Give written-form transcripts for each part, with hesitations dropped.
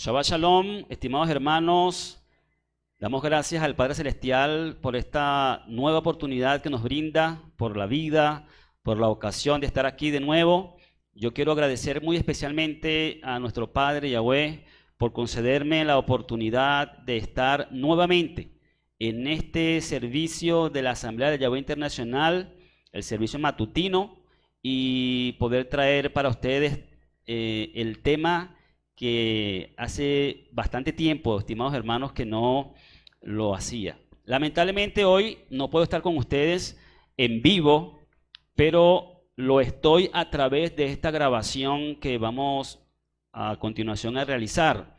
Shabbat Shalom, estimados hermanos, damos gracias al Padre Celestial por esta nueva oportunidad que nos brinda, por la vida, por la ocasión de estar aquí de nuevo. Yo quiero agradecer muy especialmente a nuestro Padre Yahweh por concederme la oportunidad de estar nuevamente en este servicio de la Asamblea de Yahweh Internacional, el servicio matutino, y poder traer para ustedes el tema que hace bastante tiempo, estimados hermanos, que no lo hacía. Lamentablemente hoy no puedo estar con ustedes en vivo, pero lo estoy a través de esta grabación que vamos a continuación a realizar.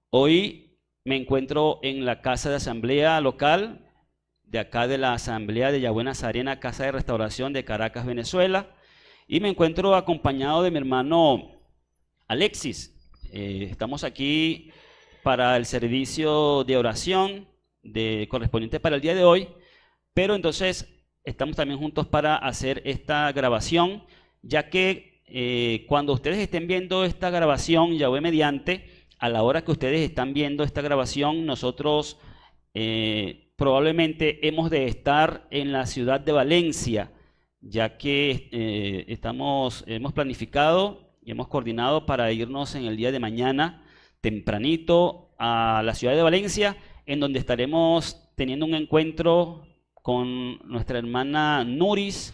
Hoy me encuentro en la casa de asamblea local, de acá de la Asamblea de Yahweh Nazarena, Casa de Restauración de Caracas, Venezuela, y me encuentro acompañado de mi hermano Alexis. Estamos aquí para el servicio de oración correspondiente para el día de hoy, pero entonces estamos también juntos para hacer esta grabación, ya que cuando ustedes estén viendo esta grabación, Yahweh mediante, a la hora que ustedes están viendo esta grabación, nosotros probablemente hemos de estar en la ciudad de Valencia, ya que hemos planificado y hemos coordinado para irnos en el día de mañana tempranito a la ciudad de Valencia, en donde estaremos teniendo un encuentro con nuestra hermana Nuris,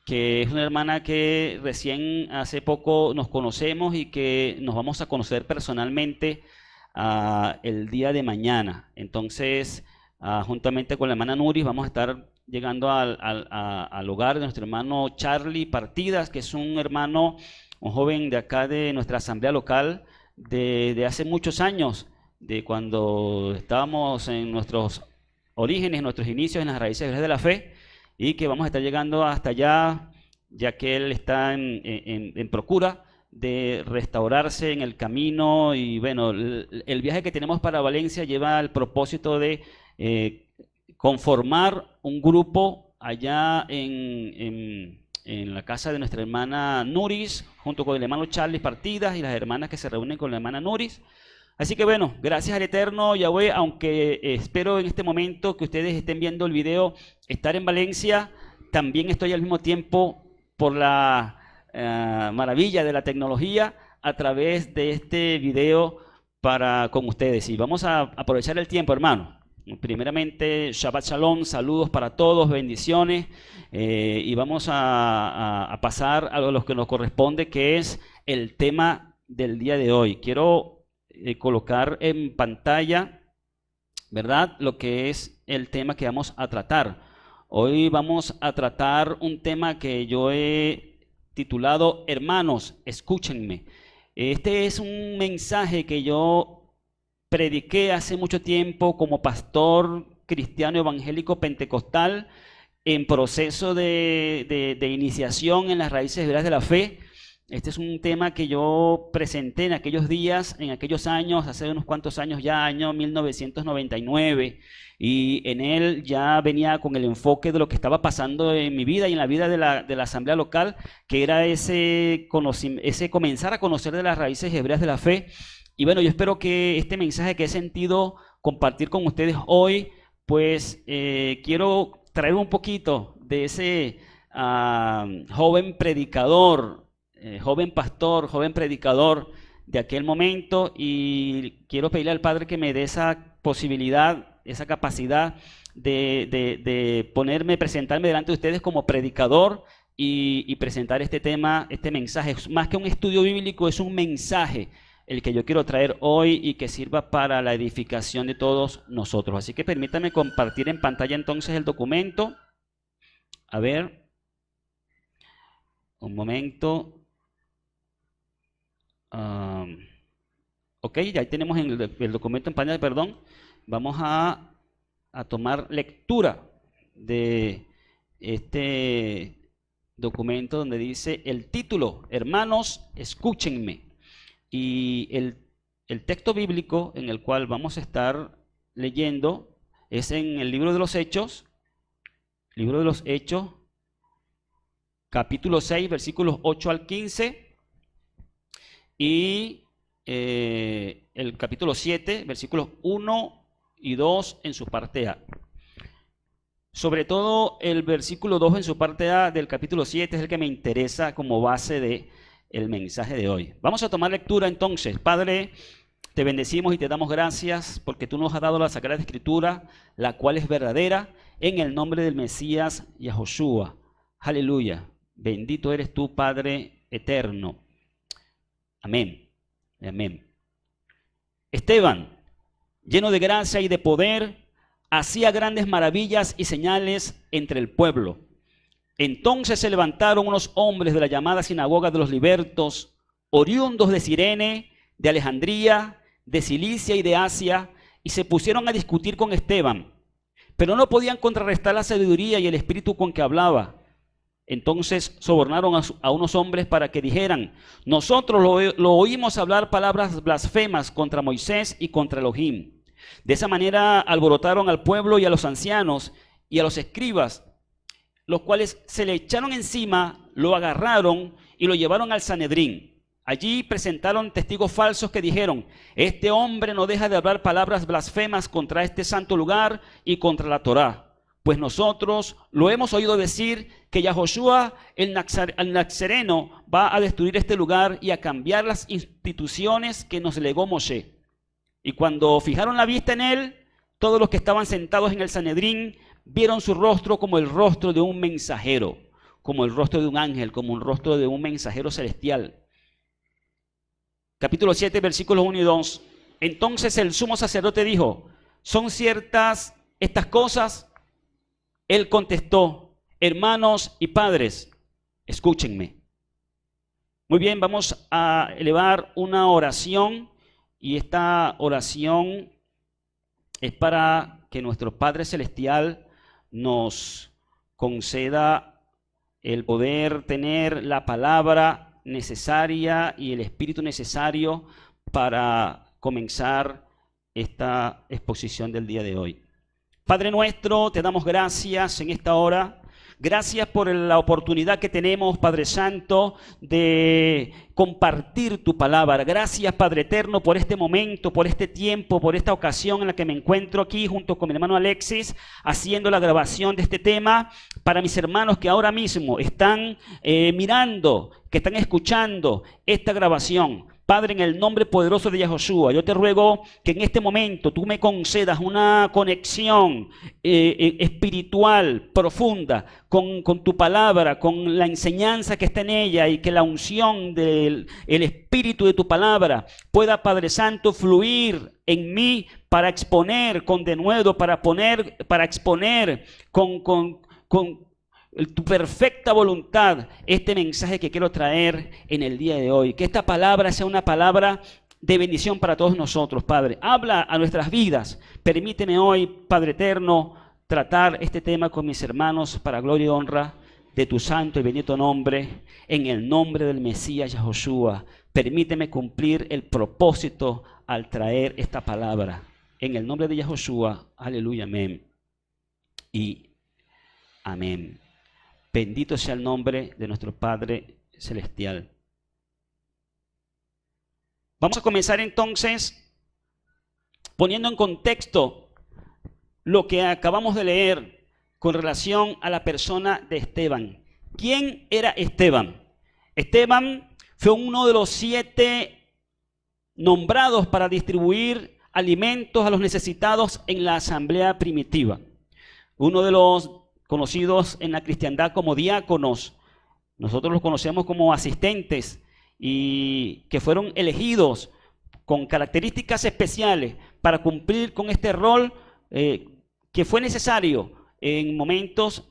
que es una hermana que recién hace poco nos conocemos y que nos vamos a conocer personalmente el día de mañana. Entonces, juntamente con la hermana Nuris vamos a estar llegando al hogar de nuestro hermano Charlie Partidas, que es un hermano, un joven de acá de nuestra asamblea local de hace muchos años, de cuando estábamos en nuestros orígenes, en nuestros inicios en las raíces hebreas de la fe, y que vamos a estar llegando hasta allá, ya que él está en procura de restaurarse en el camino. Y bueno, el viaje que tenemos para Valencia lleva el propósito de conformar un grupo allá en la casa de nuestra hermana Nuris, junto con el hermano Charlie Partidas y las hermanas que se reúnen con la hermana Nuris. Así que bueno, gracias al Eterno Yahweh, aunque espero en este momento que ustedes estén viendo el video, estar en Valencia, también estoy al mismo tiempo por la maravilla de la tecnología a través de este video con ustedes. Y vamos a aprovechar el tiempo, hermano. Primeramente, Shabbat Shalom, saludos para todos, bendiciones, y vamos a pasar a lo que nos corresponde, que es el tema del día de hoy. Quiero colocar en pantalla, ¿verdad?, lo que es el tema que vamos a tratar. Hoy vamos a tratar un tema que yo he titulado Hermanos, escúchenme. Este es un mensaje que yo prediqué hace mucho tiempo como pastor cristiano evangélico pentecostal en proceso de iniciación en las raíces hebreas de la fe. Este es un tema que yo presenté en aquellos días, en aquellos años, hace unos cuantos años ya, año 1999, y en él ya venía con el enfoque de lo que estaba pasando en mi vida y en la vida de la asamblea local, que era ese comenzar a conocer de las raíces hebreas de la fe. Y bueno, yo espero que este mensaje que he sentido compartir con ustedes hoy, pues quiero traer un poquito de ese joven predicador, joven pastor, joven predicador de aquel momento, y quiero pedirle al Padre que me dé esa posibilidad, esa capacidad de presentarme delante de ustedes como predicador y presentar este tema, este mensaje. Más que un estudio bíblico, es un mensaje el que yo quiero traer hoy y que sirva para la edificación de todos nosotros. Así que permítanme compartir en pantalla entonces el documento. A ver, un momento. Ok, ya ahí tenemos el documento en pantalla, perdón. Vamos a tomar lectura de este documento donde dice el título, Hermanos, escúchenme. Y el texto bíblico en el cual vamos a estar leyendo es en el libro de los Hechos, capítulo 6, versículos 8 al 15, y el capítulo 7, versículos 1 y 2 en su parte A. Sobre todo el versículo 2 en su parte A del capítulo 7 es el que me interesa como base del mensaje de hoy. Vamos a tomar lectura entonces. Padre, te bendecimos y te damos gracias porque tú nos has dado la Sagrada Escritura, la cual es verdadera, en el nombre del Mesías Yahoshua. Aleluya. Bendito eres tú, Padre eterno. Amén. Amén. Esteban, lleno de gracia y de poder, hacía grandes maravillas y señales entre el pueblo. Entonces se levantaron unos hombres de la llamada sinagoga de los libertos, oriundos de Cirene, de Alejandría, de Cilicia y de Asia, y se pusieron a discutir con Esteban, pero no podían contrarrestar la sabiduría y el espíritu con que hablaba. Entonces sobornaron a unos hombres para que dijeran: nosotros lo oímos hablar palabras blasfemas contra Moisés y contra Elohim. De esa manera alborotaron al pueblo y a los ancianos y a los escribas, los cuales se le echaron encima, lo agarraron y lo llevaron al Sanedrín. Allí presentaron testigos falsos que dijeron: este hombre no deja de hablar palabras blasfemas contra este santo lugar y contra la Torá. Pues nosotros lo hemos oído decir que Yahoshua el Nazareno va a destruir este lugar y a cambiar las instituciones que nos legó Moshe. Y cuando fijaron la vista en él, todos los que estaban sentados en el Sanedrín vieron su rostro como el rostro de un mensajero, como el rostro de un ángel, como el rostro de un mensajero celestial. Capítulo 7, versículos 1 y 2. Entonces el sumo sacerdote dijo: ¿son ciertas estas cosas? Él contestó: hermanos y padres, escúchenme. Muy bien, vamos a elevar una oración, y esta oración es para que nuestro Padre Celestial nos conceda el poder tener la palabra necesaria y el espíritu necesario para comenzar esta exposición del día de hoy. Padre nuestro, te damos gracias en esta hora. Gracias por la oportunidad que tenemos, Padre Santo, de compartir tu palabra. Gracias, Padre Eterno, por este momento, por este tiempo, por esta ocasión en la que me encuentro aquí junto con mi hermano Alexis, haciendo la grabación de este tema para mis hermanos que ahora mismo están mirando, que están escuchando esta grabación. Padre, en el nombre poderoso de Yahoshua, yo te ruego que en este momento tú me concedas una conexión espiritual profunda con tu palabra, con la enseñanza que está en ella, y que la unción del espíritu de tu palabra pueda, Padre Santo, fluir en mí para exponer con denuedo, para exponer con tu perfecta voluntad este mensaje que quiero traer en el día de hoy. Que esta palabra sea una palabra de bendición para todos nosotros, Padre. Habla a nuestras vidas. Permíteme hoy, Padre Eterno, tratar este tema con mis hermanos para gloria y honra de tu santo y bendito nombre, en el nombre del Mesías Yahoshua. Permíteme cumplir el propósito al traer esta palabra. En el nombre de Yahoshua, aleluya, amén y amén. Bendito sea el nombre de nuestro Padre Celestial. Vamos a comenzar entonces poniendo en contexto lo que acabamos de leer con relación a la persona de Esteban. ¿Quién era Esteban? Esteban fue uno de los 7 nombrados para distribuir alimentos a los necesitados en la asamblea primitiva. Uno de los conocidos en la cristiandad como diáconos. Nosotros los conocemos como asistentes, y que fueron elegidos con características especiales para cumplir con este rol que fue necesario en momentos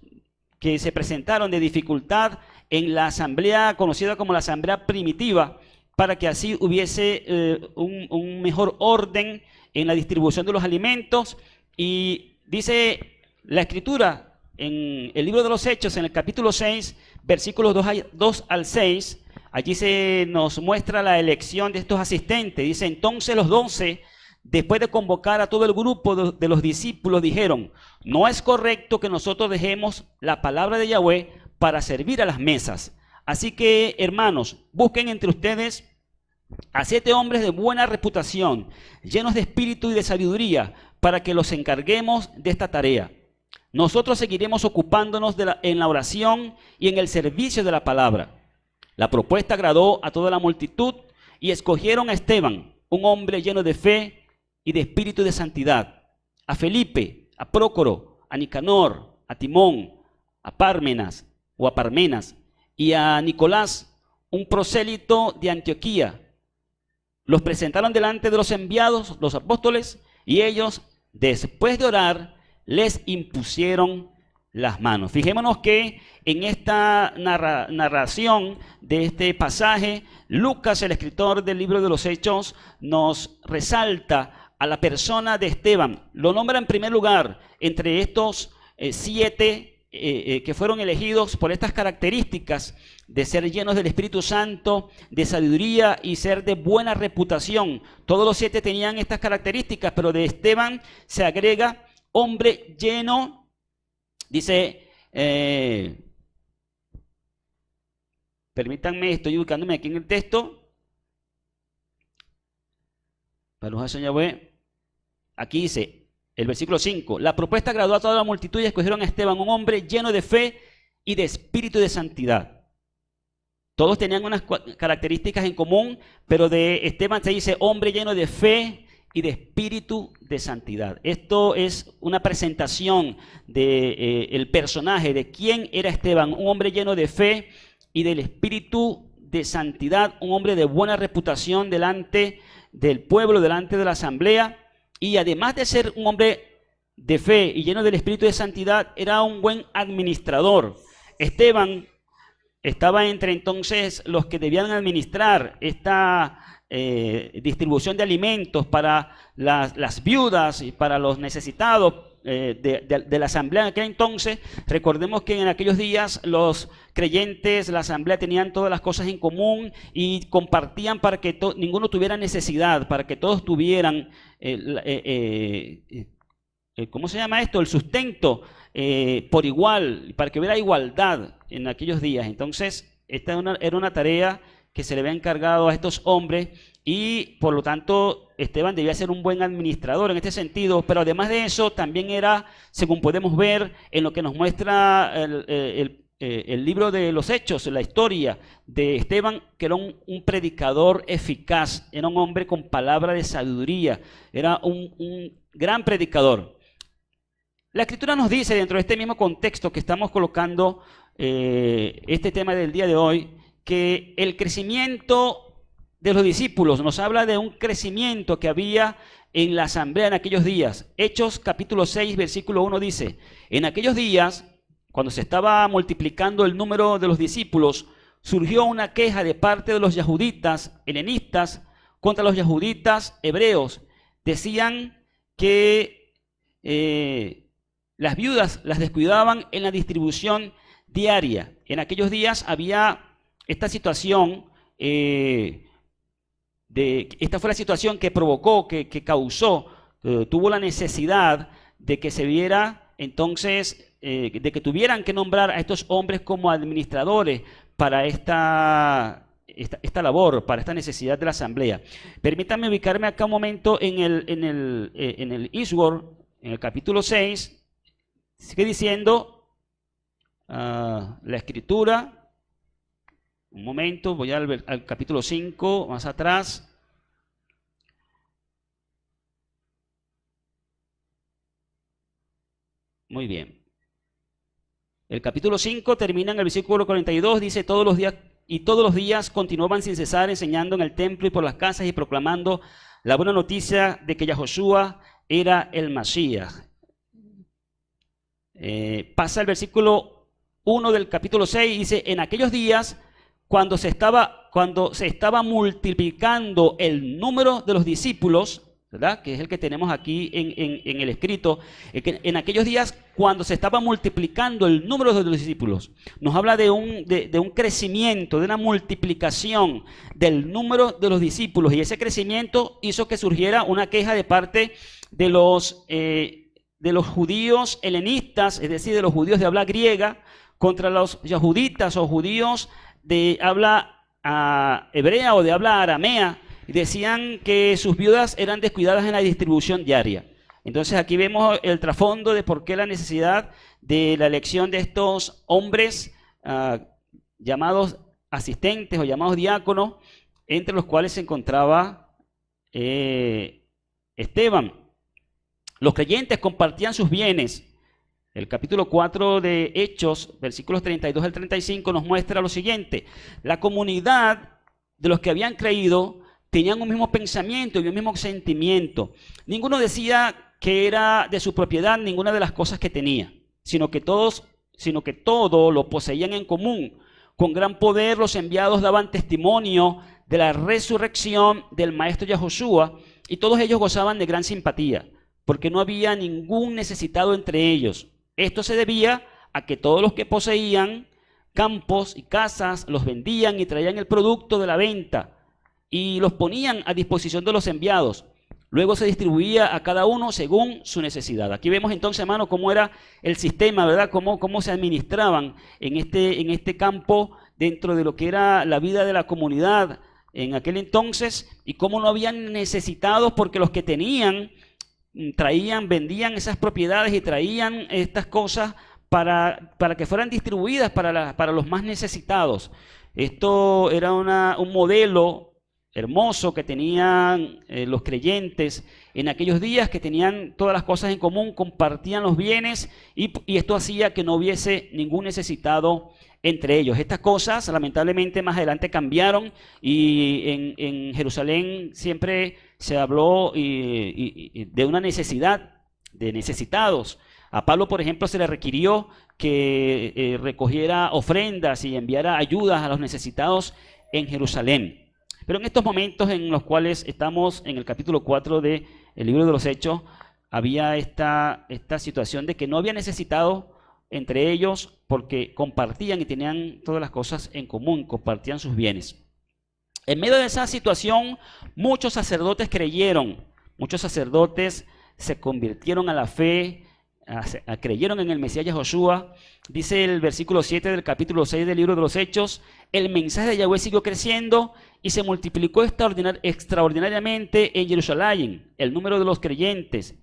que se presentaron de dificultad en la asamblea conocida como la asamblea primitiva, para que así hubiese un mejor orden en la distribución de los alimentos. Y dice la Escritura en el libro de los Hechos, en el capítulo 6, versículos 2 al 6, allí se nos muestra la elección de estos asistentes. Dice: entonces los 12, después de convocar a todo el grupo de los discípulos, dijeron: no es correcto que nosotros dejemos la palabra de Yahweh para servir a las mesas. Así que, hermanos, busquen entre ustedes a 7 hombres de buena reputación, llenos de espíritu y de sabiduría, para que los encarguemos de esta tarea. Nosotros seguiremos ocupándonos en la oración y en el servicio de la palabra. La propuesta agradó a toda la multitud y escogieron a Esteban, un hombre lleno de fe y de espíritu de santidad, a Felipe, a Prócoro, a Nicanor, a Timón, a Parmenas y a Nicolás, un prosélito de Antioquía. Los presentaron delante de los enviados, los apóstoles, y ellos, después de orar, les impusieron las manos. Fijémonos que en esta narración de este pasaje, Lucas, el escritor del libro de los Hechos, nos resalta a la persona de Esteban. Lo nombra en primer lugar entre estos 7 que fueron elegidos por estas características de ser llenos del Espíritu Santo, de sabiduría y ser de buena reputación. Todos los 7 tenían estas características, pero de Esteban se agrega hombre lleno, dice, permítanme, estoy ubicándome aquí en el texto, aquí dice, el versículo 5, la propuesta agradó a toda la multitud y escogieron a Esteban, un hombre lleno de fe y de espíritu de santidad. Todos tenían unas características en común, pero de Esteban se dice hombre lleno de fe y de espíritu de santidad. Esto es una presentación del personaje, de quién era Esteban, un hombre lleno de fe y del espíritu de santidad, un hombre de buena reputación delante del pueblo, delante de la asamblea. Y además de ser un hombre de fe y lleno del espíritu de santidad, era un buen administrador. Esteban estaba entre entonces los que debían administrar esta distribución de alimentos para las viudas y para los necesitados de la asamblea en aquel entonces. Recordemos que en aquellos días los creyentes, la asamblea, tenían todas las cosas en común y compartían para que ninguno tuviera necesidad, para que todos tuvieran, ¿cómo se llama esto? El sustento por igual, para que hubiera igualdad en aquellos días. Entonces, esta era una tarea que se le había encargado a estos hombres y por lo tanto Esteban debía ser un buen administrador en este sentido, pero además de eso también era, según podemos ver en lo que nos muestra el libro de los Hechos, la historia de Esteban, que era un predicador eficaz, era un hombre con palabra de sabiduría, era un gran predicador. La Escritura nos dice, dentro de este mismo contexto que estamos colocando este tema del día de hoy, que el crecimiento de los discípulos nos habla de un crecimiento que había en la asamblea en aquellos días. Hechos capítulo 6, versículo 1 dice, en aquellos días, cuando se estaba multiplicando el número de los discípulos, surgió una queja de parte de los yahuditas helenistas contra los yahuditas hebreos. Decían que las viudas las descuidaban en la distribución diaria. En aquellos días había esta situación, esta fue la situación que provocó, que causó, tuvo la necesidad de que se viera entonces, de que tuvieran que nombrar a estos hombres como administradores para esta labor, para esta necesidad de la asamblea. Permítanme ubicarme acá un momento en el Eastward, en el capítulo 6, sigue diciendo la escritura. Un momento, voy al capítulo 5, más atrás. Muy bien. El capítulo 5 termina en el versículo 42, dice, todos los días continuaban sin cesar enseñando en el templo y por las casas y proclamando la buena noticia de que Yahoshua era el Masías. Pasa el versículo 1 del capítulo 6, dice, en aquellos días, cuando se estaba multiplicando el número de los discípulos, ¿verdad? Que es el que tenemos aquí en el escrito, en aquellos días cuando se estaba multiplicando el número de los discípulos, nos habla de un crecimiento, de una multiplicación del número de los discípulos, y ese crecimiento hizo que surgiera una queja de parte de los judíos helenistas, es decir, de los judíos de habla griega, contra los yahuditas o judíos de habla hebrea o de habla aramea, y decían que sus viudas eran descuidadas en la distribución diaria. Entonces aquí vemos el trasfondo de por qué la necesidad de la elección de estos hombres llamados asistentes o llamados diáconos, entre los cuales se encontraba Esteban. Los creyentes compartían sus bienes. El capítulo 4 de Hechos, versículos 32 al 35, nos muestra lo siguiente. La comunidad de los que habían creído tenían un mismo pensamiento y un mismo sentimiento. Ninguno decía que era de su propiedad ninguna de las cosas que tenía, sino que todo lo poseían en común. Con gran poder los enviados daban testimonio de la resurrección del maestro Yahoshua, y todos ellos gozaban de gran simpatía, porque no había ningún necesitado entre ellos. Esto se debía a que todos los que poseían campos y casas los vendían y traían el producto de la venta y los ponían a disposición de los enviados. Luego se distribuía a cada uno según su necesidad. Aquí vemos entonces, hermano, cómo era el sistema, ¿verdad? Cómo se administraban en este campo dentro de lo que era la vida de la comunidad en aquel entonces, y cómo no habían necesitados porque los que tenían vendían esas propiedades y traían estas cosas para que fueran distribuidas para los más necesitados. Esto era un modelo hermoso que tenían los creyentes en aquellos días, que tenían todas las cosas en común, compartían los bienes, y esto hacía que no hubiese ningún necesitado entre ellos. Estas cosas lamentablemente más adelante cambiaron, y en Jerusalén siempre se habló de una necesidad, de necesitados. A Pablo, por ejemplo, se le requirió que recogiera ofrendas y enviara ayudas a los necesitados en Jerusalén. Pero en estos momentos en los cuales estamos en el capítulo 4 del libro de los Hechos, había esta situación de que no había necesitado entre ellos, porque compartían y tenían todas las cosas en común, compartían sus bienes. En medio de esa situación, muchos sacerdotes creyeron, muchos sacerdotes se convirtieron a la fe, creyeron en el Mesías Yahoshua. Dice el versículo 7 del capítulo 6 del libro de los Hechos: el mensaje de Yahweh siguió creciendo y se multiplicó extraordinariamente en Jerusalén el número de los creyentes,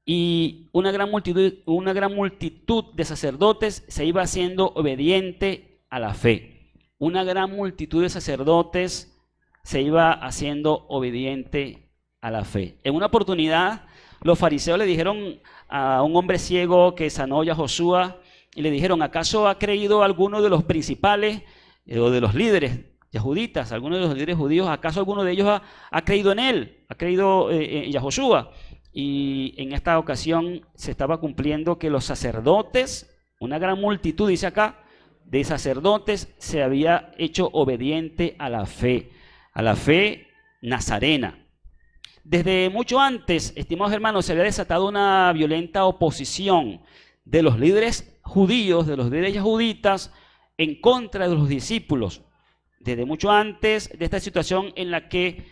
y una gran multitud de sacerdotes se iba haciendo obediente a la fe. Una gran multitud de sacerdotes se iba haciendo obediente a la fe. En una oportunidad, los fariseos le dijeron a un hombre ciego que sanó Yahoshua, y le dijeron: ¿acaso ha creído alguno de los principales o de los líderes yahuditas, alguno de los líderes judíos, acaso alguno de ellos ha creído en él, ha creído en Yahoshua? Y en esta ocasión se estaba cumpliendo que los sacerdotes, una gran multitud, dice acá, de sacerdotes se había hecho obediente a la fe nazarena. Desde mucho antes, estimados hermanos, se había desatado una violenta oposición de los líderes judíos, de los líderes yahuditas, en contra de los discípulos. Desde mucho antes de esta situación en la que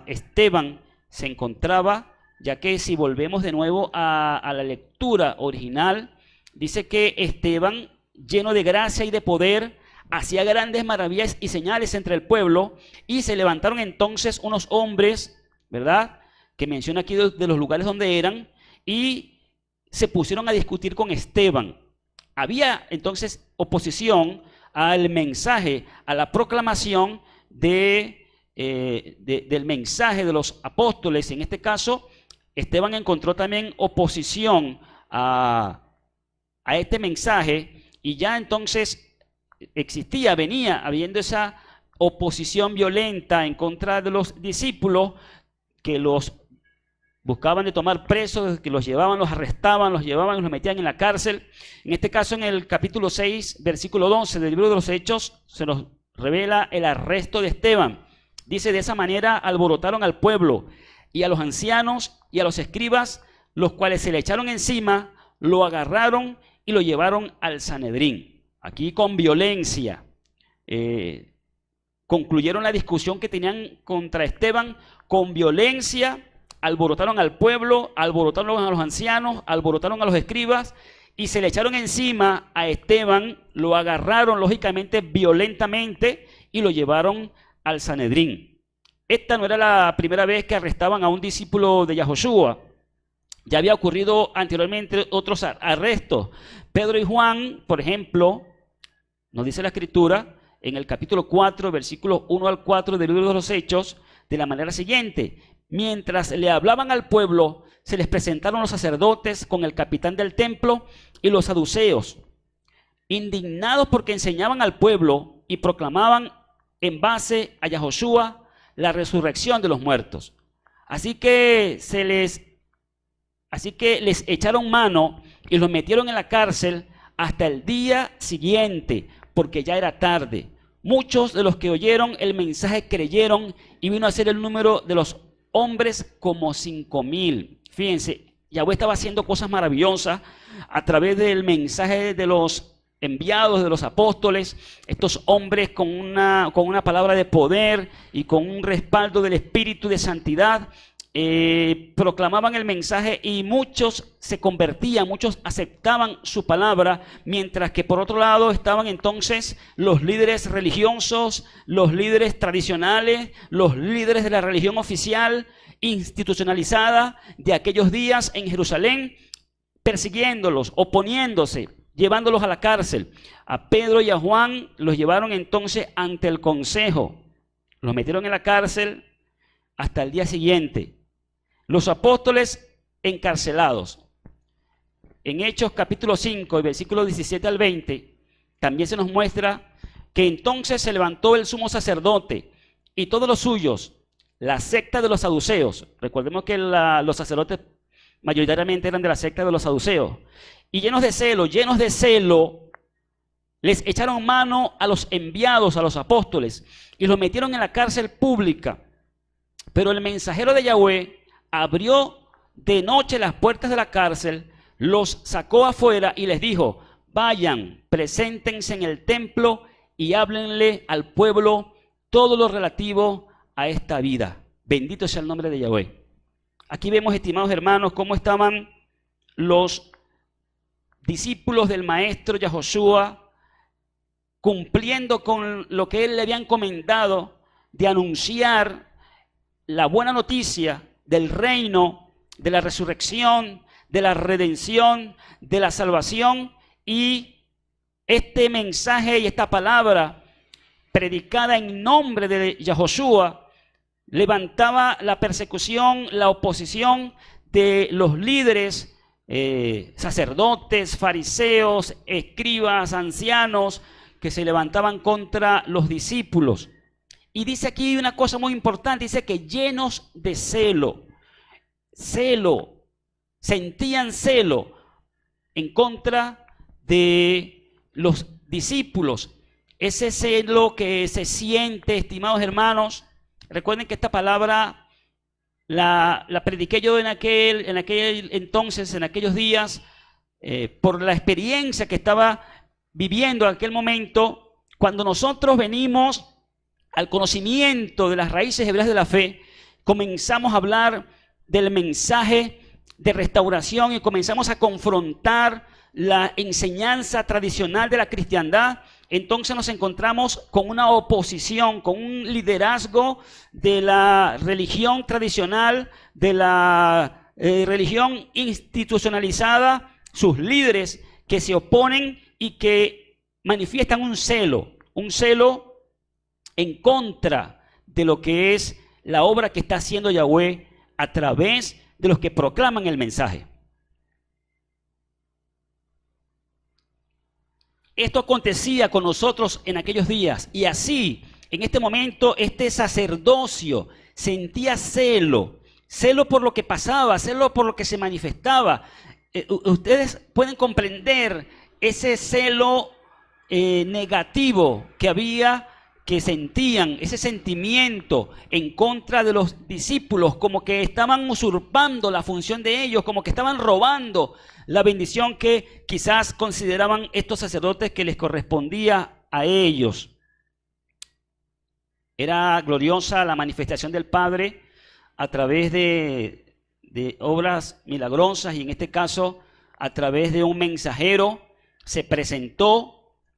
Esteban se encontraba, ya que si volvemos de nuevo a la lectura original, dice que Esteban, lleno de gracia y de poder, hacía grandes maravillas y señales entre el pueblo, y se levantaron entonces unos hombres, ¿verdad?, que menciona aquí de los lugares donde eran, y se pusieron a discutir con Esteban. Había entonces oposición al mensaje, a la proclamación del mensaje de los apóstoles. En este caso, Esteban encontró también oposición a este mensaje, y ya entonces venía habiendo esa oposición violenta en contra de los discípulos, que los buscaban de tomar presos, que los llevaban, los arrestaban, los llevaban y los metían en la cárcel. En este caso, en el capítulo 6, versículo 12 del libro de los Hechos, se nos revela el arresto de Esteban. Dice: de esa manera alborotaron al pueblo y a los ancianos y a los escribas, los cuales se le echaron encima, lo agarraron y lo llevaron al Sanedrín. Aquí con violencia concluyeron la discusión que tenían contra Esteban. Con violencia alborotaron al pueblo, alborotaron a los ancianos, alborotaron a los escribas, y se le echaron encima a Esteban, lo agarraron lógicamente violentamente y lo llevaron al Sanedrín. esta no era la primera vez que arrestaban a un discípulo de Yahoshua. Ya había ocurrido anteriormente otros arrestos. Pedro y Juan, por ejemplo, nos dice la Escritura en el capítulo 4, versículos 1 al 4 del libro de los Hechos, de la manera siguiente: mientras le hablaban al pueblo, se les presentaron los sacerdotes con el capitán del templo y los saduceos, indignados porque enseñaban al pueblo y proclamaban en base a Yahoshua la resurrección de los muertos. Así que les echaron mano y los metieron en la cárcel hasta el día siguiente, porque ya era tarde. Muchos de los que oyeron el mensaje creyeron y vino a ser el número de los hombres como 5,000. Fíjense, Yahweh estaba haciendo cosas maravillosas a través del mensaje de los enviados, de los apóstoles, estos hombres con una palabra de poder y con un respaldo del Espíritu de santidad. Proclamaban el mensaje y muchos se convertían, muchos aceptaban su palabra, mientras que por otro lado estaban entonces los líderes religiosos, los líderes tradicionales, los líderes de la religión oficial institucionalizada de aquellos días en Jerusalén, persiguiéndolos, oponiéndose, llevándolos a la cárcel. A Pedro y a Juan los llevaron entonces ante el consejo, los metieron en la cárcel hasta el día siguiente. Los apóstoles encarcelados. En Hechos capítulo 5, versículos 17 al 20, también se nos muestra que entonces se levantó el sumo sacerdote y todos los suyos, la secta de los saduceos. Recordemos que los sacerdotes mayoritariamente eran de la secta de los saduceos. Y llenos de celo, les echaron mano a los enviados, a los apóstoles, y los metieron en la cárcel pública. Pero el mensajero de Yahweh abrió de noche las puertas de la cárcel, los sacó afuera y les dijo: vayan, preséntense en el templo y háblenle al pueblo todo lo relativo a esta vida. Bendito sea el nombre de Yahweh. Aquí vemos, estimados hermanos, cómo estaban los discípulos del maestro Yahoshua cumpliendo con lo que él le había encomendado de anunciar la buena noticia del reino, de la resurrección, de la redención, de la salvación. Y este mensaje y esta palabra predicada en nombre de Yahoshua levantaba la persecución, la oposición de los líderes, sacerdotes, fariseos, escribas, ancianos, que se levantaban contra los discípulos. Y dice aquí una cosa muy importante, dice que llenos de celo, sentían celo en contra de los discípulos. Ese celo que se siente, estimados hermanos, recuerden que esta palabra la prediqué yo en aquel entonces, en aquellos días, por la experiencia que estaba viviendo en aquel momento. Cuando nosotros venimos al conocimiento de las raíces hebreas de la fe, comenzamos a hablar del mensaje de restauración y comenzamos a confrontar la enseñanza tradicional de la cristiandad. Entonces nos encontramos con una oposición, con un liderazgo de la religión tradicional, de la religión institucionalizada, sus líderes que se oponen y que manifiestan un celo en contra de lo que es la obra que está haciendo Yahweh a través de los que proclaman el mensaje. Esto acontecía con nosotros en aquellos días, y así, en este momento, este sacerdocio sentía celo por lo que pasaba, celo por lo que se manifestaba. Ustedes pueden comprender ese celo negativo que había, que sentían, ese sentimiento en contra de los discípulos, como que estaban usurpando la función de ellos, como que estaban robando la bendición que quizás consideraban estos sacerdotes que les correspondía a ellos. Era gloriosa la manifestación del Padre a través de obras milagrosas, y en este caso a través de un mensajero. Se presentó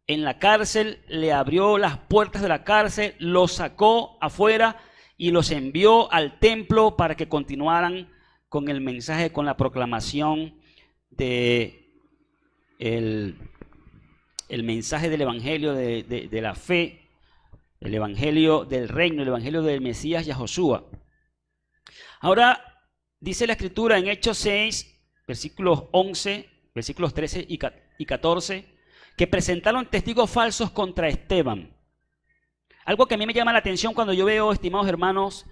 en la cárcel, le abrió las puertas de la cárcel, lo sacó afuera y los envió al templo para que continuaran con el mensaje, con la proclamación de el mensaje del evangelio de la fe, el evangelio del reino, el evangelio del Mesías Yahoshua. Ahora dice la escritura en Hechos 6, versículos 11, versículos 13 y 14, que presentaron testigos falsos contra Esteban. Algo que a mí me llama la atención cuando yo veo, estimados hermanos,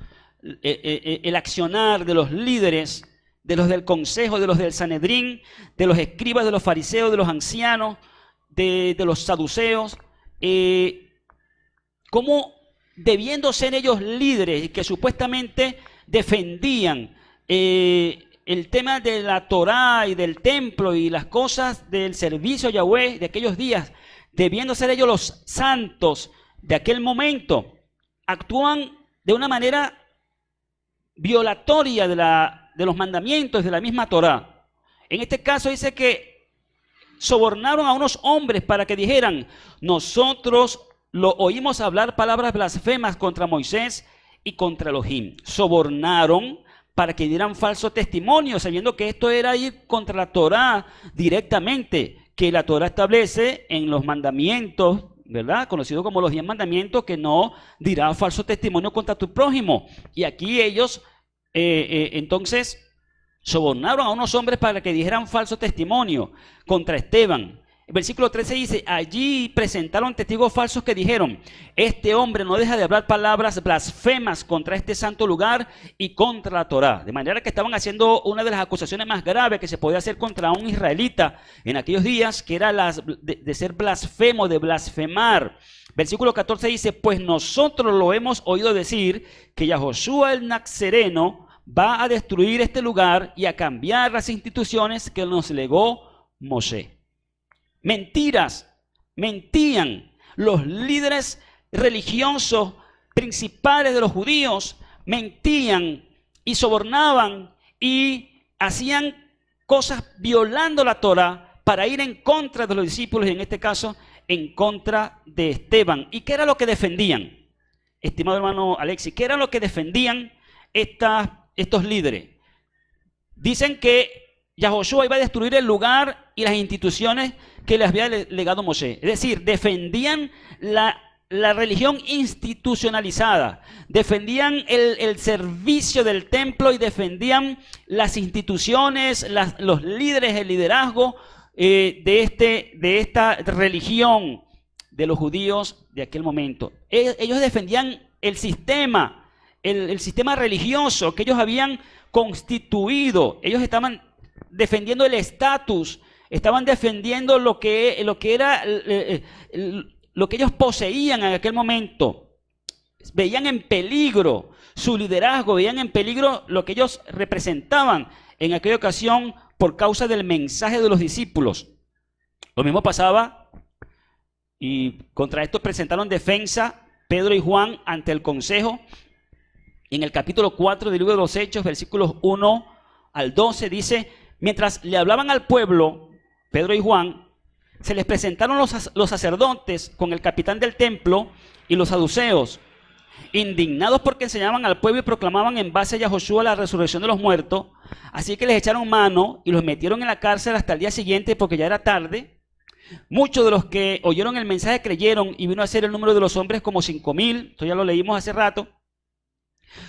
el accionar de los líderes, de los del consejo, de los del Sanedrín, de los escribas, de los fariseos, de los ancianos, de los saduceos, cómo debiendo ser ellos líderes que supuestamente defendían el tema de la Torá y del templo y las cosas del servicio a Yahweh de aquellos días, debiendo ser ellos los santos de aquel momento, actúan de una manera violatoria de los mandamientos de la misma Torá. En este caso dice que sobornaron a unos hombres para que dijeran: nosotros lo oímos hablar palabras blasfemas contra Moisés y contra Elohim. Sobornaron para que dieran falso testimonio, sabiendo que esto era ir contra la Torá directamente, que la Torá establece en los mandamientos, ¿verdad? Conocido como los 10 mandamientos, que no dirá falso testimonio contra tu prójimo. Y aquí ellos, entonces, sobornaron a unos hombres para que dijeran falso testimonio contra Esteban. El versículo 13 dice: allí presentaron testigos falsos que dijeron: este hombre no deja de hablar palabras blasfemas contra este santo lugar y contra la Torá. De manera que estaban haciendo una de las acusaciones más graves que se podía hacer contra un israelita en aquellos días, que era de ser blasfemo, de blasfemar. Versículo 14 dice: pues nosotros lo hemos oído decir que Yahoshua el Nazareno va a destruir este lugar y a cambiar las instituciones que nos legó Moshe. Mentiras, mentían. Los líderes religiosos principales de los judíos mentían y sobornaban y hacían cosas violando la Torá para ir en contra de los discípulos, y en este caso en contra de Esteban. ¿Y qué era lo que defendían? Estimado hermano Alexis, ¿qué era lo que defendían estos líderes? Dicen que Yahoshua iba a destruir el lugar y las instituciones que les había legado Moshe. Es decir, defendían la religión institucionalizada, defendían el servicio del templo y defendían las instituciones, los líderes, el liderazgo de esta religión de los judíos de aquel momento. Ellos defendían el sistema religioso que ellos habían constituido. Ellos estaban defendiendo el estatus, estaban defendiendo lo que era lo que ellos poseían en aquel momento. Veían en peligro su liderazgo, veían en peligro lo que ellos representaban en aquella ocasión por causa del mensaje de los discípulos. Lo mismo pasaba, y contra esto presentaron defensa Pedro y Juan ante el consejo. En el capítulo 4 del libro de los Hechos, versículos 1 al 12, dice: mientras le hablaban al pueblo, Pedro y Juan, se les presentaron los sacerdotes con el capitán del templo y los saduceos, indignados porque enseñaban al pueblo y proclamaban en base a Yahoshua la resurrección de los muertos. Así que les echaron mano y los metieron en la cárcel hasta el día siguiente, porque ya era tarde. Muchos de los que oyeron el mensaje creyeron, y vino a ser el número de los hombres como 5,000. Esto ya lo leímos hace rato.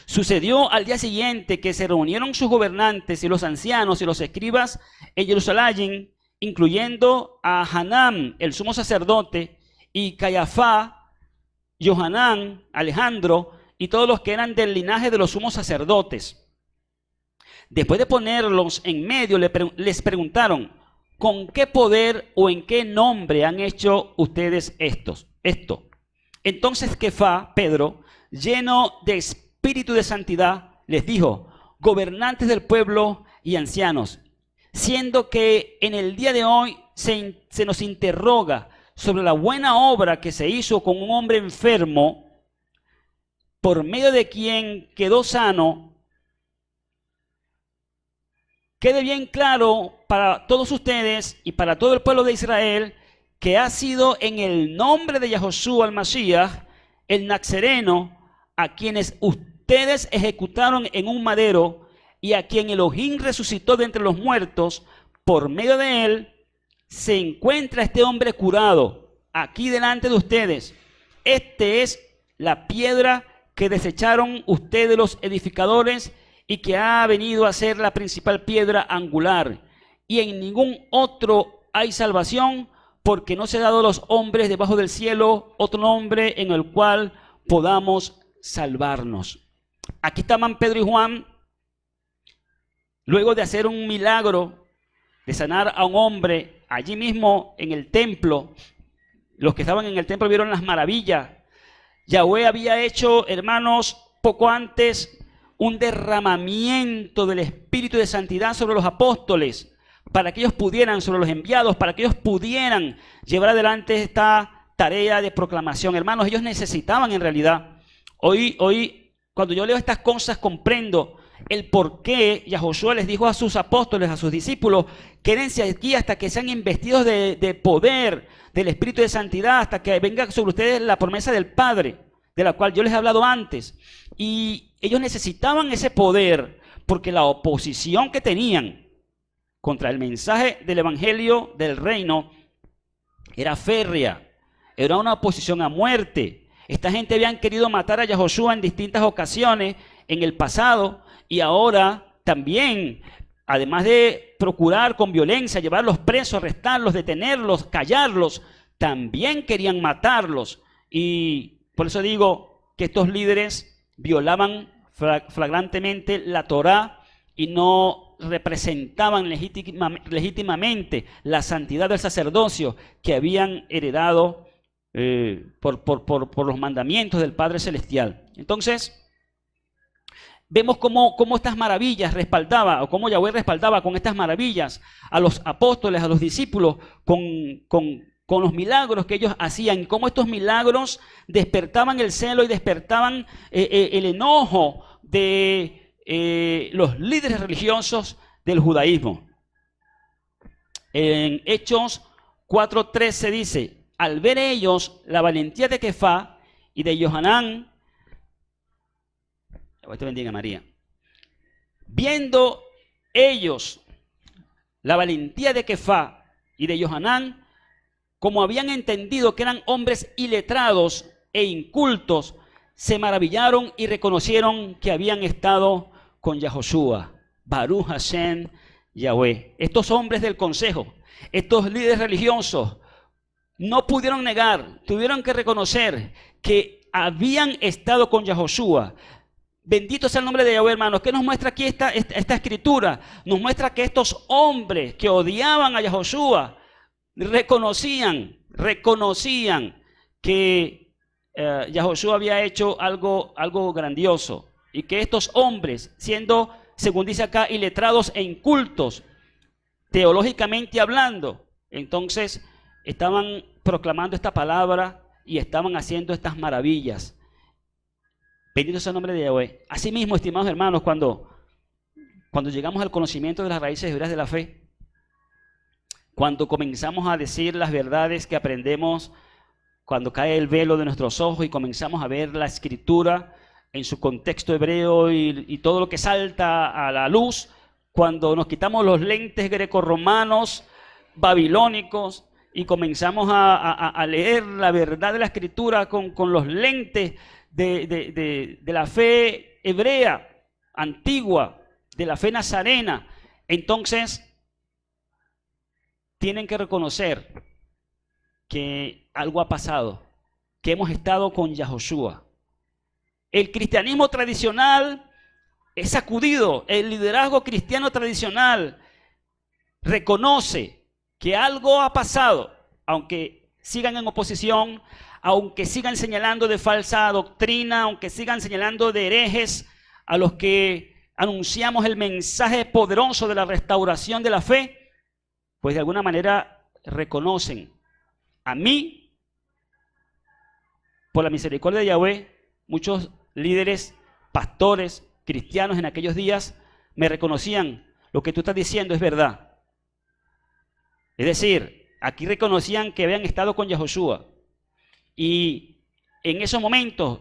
Sucedió al día siguiente que se reunieron sus gobernantes y los ancianos y los escribas en Jerusalén, incluyendo a Hanán, el sumo sacerdote, y Cayafá, Johanán, Alejandro y todos los que eran del linaje de los sumos sacerdotes. Después de ponerlos en medio, les preguntaron: ¿con qué poder o en qué nombre han hecho ustedes esto? Entonces Kefá, Pedro, lleno de espíritu de santidad, les dijo: gobernantes del pueblo y ancianos, siendo que en el día de hoy se nos interroga sobre la buena obra que se hizo con un hombre enfermo, por medio de quien quedó sano, quede bien claro para todos ustedes y para todo el pueblo de Israel que ha sido en el nombre de Yahoshua el Mashiach, el Nazareno, a quienes ustedes ejecutaron en un madero y a quien Elohim resucitó de entre los muertos, por medio de él se encuentra este hombre curado aquí delante de ustedes. Este es la piedra que desecharon ustedes los edificadores y que ha venido a ser la principal piedra angular. Y en ningún otro hay salvación, porque no se ha dado a los hombres debajo del cielo otro nombre en el cual podamos salvarnos. Aquí estaban Pedro y Juan, luego de hacer un milagro, de sanar a un hombre allí mismo en el templo. Los que estaban en el templo vieron las maravillas. Yahweh había hecho, hermanos, poco antes un derramamiento del Espíritu de Santidad sobre los apóstoles, para que ellos pudieran, sobre los enviados, para que ellos pudieran llevar adelante esta tarea de proclamación. Hermanos, ellos necesitaban en realidad. Hoy, cuando yo leo estas cosas, comprendo el por qué Yahoshua les dijo a sus apóstoles, a sus discípulos: quédense aquí hasta que sean investidos de poder, del Espíritu de Santidad, hasta que venga sobre ustedes la promesa del Padre, de la cual yo les he hablado antes. Y ellos necesitaban ese poder, porque la oposición que tenían contra el mensaje del Evangelio del Reino era férrea, era una oposición a muerte. Esta gente habían querido matar a Yahoshua en distintas ocasiones en el pasado, y ahora también, además de procurar con violencia llevarlos presos, arrestarlos, detenerlos, callarlos, también querían matarlos. Y por eso digo que estos líderes violaban flagrantemente la Torá y no representaban legítimamente la santidad del sacerdocio que habían heredado por los mandamientos del Padre Celestial. Entonces, vemos cómo estas maravillas respaldaba, o cómo Yahweh respaldaba con estas maravillas a los apóstoles, a los discípulos, con los milagros que ellos hacían, cómo estos milagros despertaban el celo y despertaban el enojo de los líderes religiosos del judaísmo. En Hechos 4:13 dice: al ver ellos la valentía de Kefá y de Johanán, Dios te bendiga, María. Viendo ellos la valentía de Kefá y de Johanán, como habían entendido que eran hombres iletrados e incultos, se maravillaron y reconocieron que habían estado con Yahoshua. Baruch Hashem Yahweh. Estos hombres del consejo, estos líderes religiosos, no pudieron negar, tuvieron que reconocer que habían estado con Yahoshua. Bendito sea el nombre de Yahweh, hermanos. ¿Qué nos muestra aquí esta escritura? Nos muestra que estos hombres que odiaban a Yahoshua reconocían que Yahoshua había hecho algo grandioso, y que estos hombres, siendo, según dice acá, iletrados e incultos, teológicamente hablando, entonces estaban proclamando esta palabra y estaban haciendo estas maravillas. Bendito sea el nombre de Yahweh. Asimismo, estimados hermanos, cuando llegamos al conocimiento de las raíces hebreas de la fe, cuando comenzamos a decir las verdades que aprendemos, cuando cae el velo de nuestros ojos y comenzamos a ver la escritura en su contexto hebreo y todo lo que salta a la luz, cuando nos quitamos los lentes grecorromanos, babilónicos, y comenzamos a leer la verdad de la escritura con los lentes de la fe hebrea, antigua, de la fe nazarena, entonces tienen que reconocer que algo ha pasado, que hemos estado con Yahoshua. El cristianismo tradicional es sacudido, el liderazgo cristiano tradicional reconoce que algo ha pasado, aunque sigan en oposición, aunque sigan señalando de falsa doctrina, aunque sigan señalando de herejes a los que anunciamos el mensaje poderoso de la restauración de la fe, pues de alguna manera reconocen. A mí, por la misericordia de Yahweh, muchos líderes, pastores, cristianos en aquellos días me reconocían: lo que tú estás diciendo es verdad. Es decir, aquí reconocían que habían estado con Yahoshua. Y en esos momentos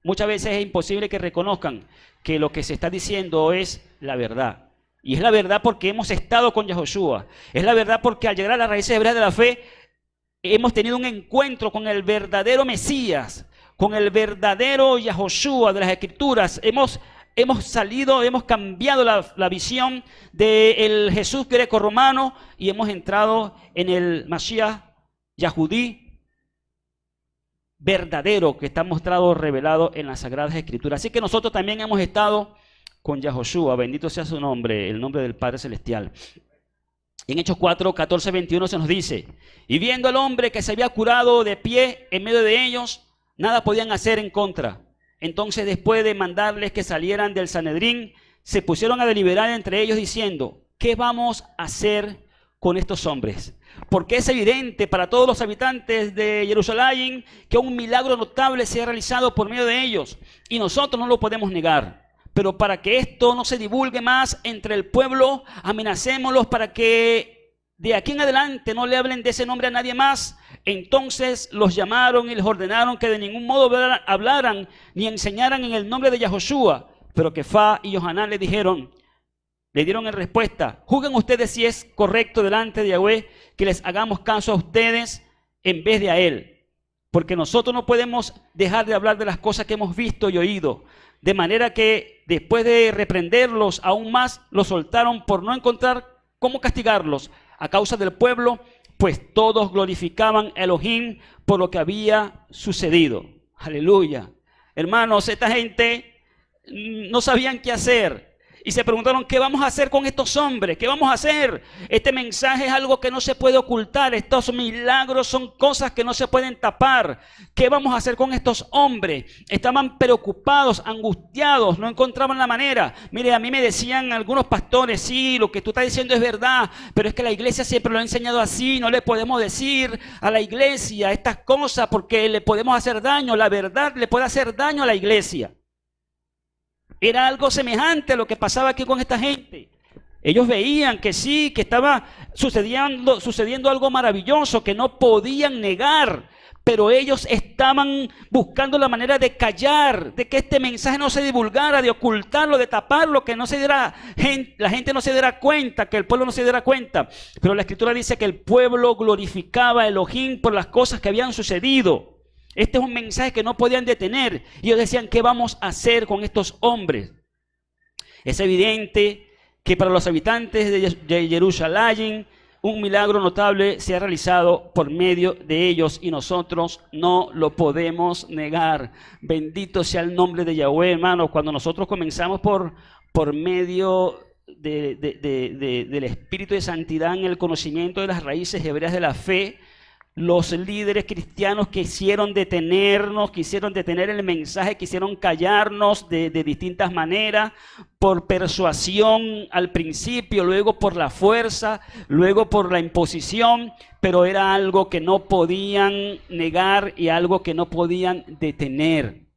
muchas veces es imposible que reconozcan que lo que se está diciendo es la verdad. Y es la verdad porque hemos estado con Yahoshua. Es la verdad porque al llegar a las raíces hebreas de la fe, hemos tenido un encuentro con el verdadero Mesías, con el verdadero Yahoshua de las Escrituras. Hemos salido, hemos cambiado la visión del Jesús greco-romano y hemos entrado en el Mashiach Yahudí verdadero que está mostrado, revelado en las Sagradas Escrituras. Así que nosotros también hemos estado con Yahoshua, bendito sea su nombre, el nombre del Padre Celestial. En Hechos 4, 14, 21 se nos dice: y viendo al hombre que se había curado de pie en medio de ellos, nada podían hacer en contra. Entonces, después de mandarles que salieran del Sanedrín, se pusieron a deliberar entre ellos diciendo: ¿qué vamos a hacer con estos hombres? Porque es evidente para todos los habitantes de Jerusalén que un milagro notable se ha realizado por medio de ellos, y nosotros no lo podemos negar. Pero para que esto no se divulgue más entre el pueblo, amenacémoslos para que de aquí en adelante no le hablen de ese nombre a nadie más. Entonces los llamaron y les ordenaron que de ningún modo hablaran ni enseñaran en el nombre de Yahoshua. Pero Kefá y Johanán le dieron en respuesta: juzguen ustedes si es correcto delante de Yahweh que les hagamos caso a ustedes en vez de a él. Porque nosotros no podemos dejar de hablar de las cosas que hemos visto y oído. De manera que después de reprenderlos aún más, los soltaron por no encontrar cómo castigarlos a causa del pueblo, pues todos glorificaban a Elohim por lo que había sucedido. Aleluya. Hermanos, esta gente no sabían qué hacer y se preguntaron: ¿qué vamos a hacer con estos hombres? ¿Qué vamos a hacer? Este mensaje es algo que no se puede ocultar. Estos milagros son cosas que no se pueden tapar. ¿Qué vamos a hacer con estos hombres? Estaban preocupados, angustiados, no encontraban la manera. Mire, a mí me decían algunos pastores: sí, lo que tú estás diciendo es verdad, pero es que la iglesia siempre lo ha enseñado así. No le podemos decir a la iglesia estas cosas porque le podemos hacer daño. La verdad le puede hacer daño a la iglesia. Era algo semejante a lo que pasaba aquí con esta gente. Ellos veían que sí, que estaba sucediendo algo maravilloso que no podían negar, pero ellos estaban buscando la manera de callar, de que este mensaje no se divulgara, de ocultarlo, de taparlo, que no se diera, la gente no se diera cuenta, que el pueblo no se diera cuenta. Pero la Escritura dice que el pueblo glorificaba a Elohim por las cosas que habían sucedido. Este es un mensaje que no podían detener. Y ellos decían: ¿qué vamos a hacer con estos hombres? Es evidente que para los habitantes de Jerusalén un milagro notable se ha realizado por medio de ellos y nosotros no lo podemos negar. Bendito sea el nombre de Yahweh, hermanos. Cuando nosotros comenzamos por medio del Espíritu de Santidad en el conocimiento de las raíces hebreas de la fe, los líderes cristianos quisieron detenernos, quisieron detener el mensaje, quisieron callarnos de distintas maneras, por persuasión al principio, luego por la fuerza, luego por la imposición, pero era algo que no podían negar y algo que no podían detener.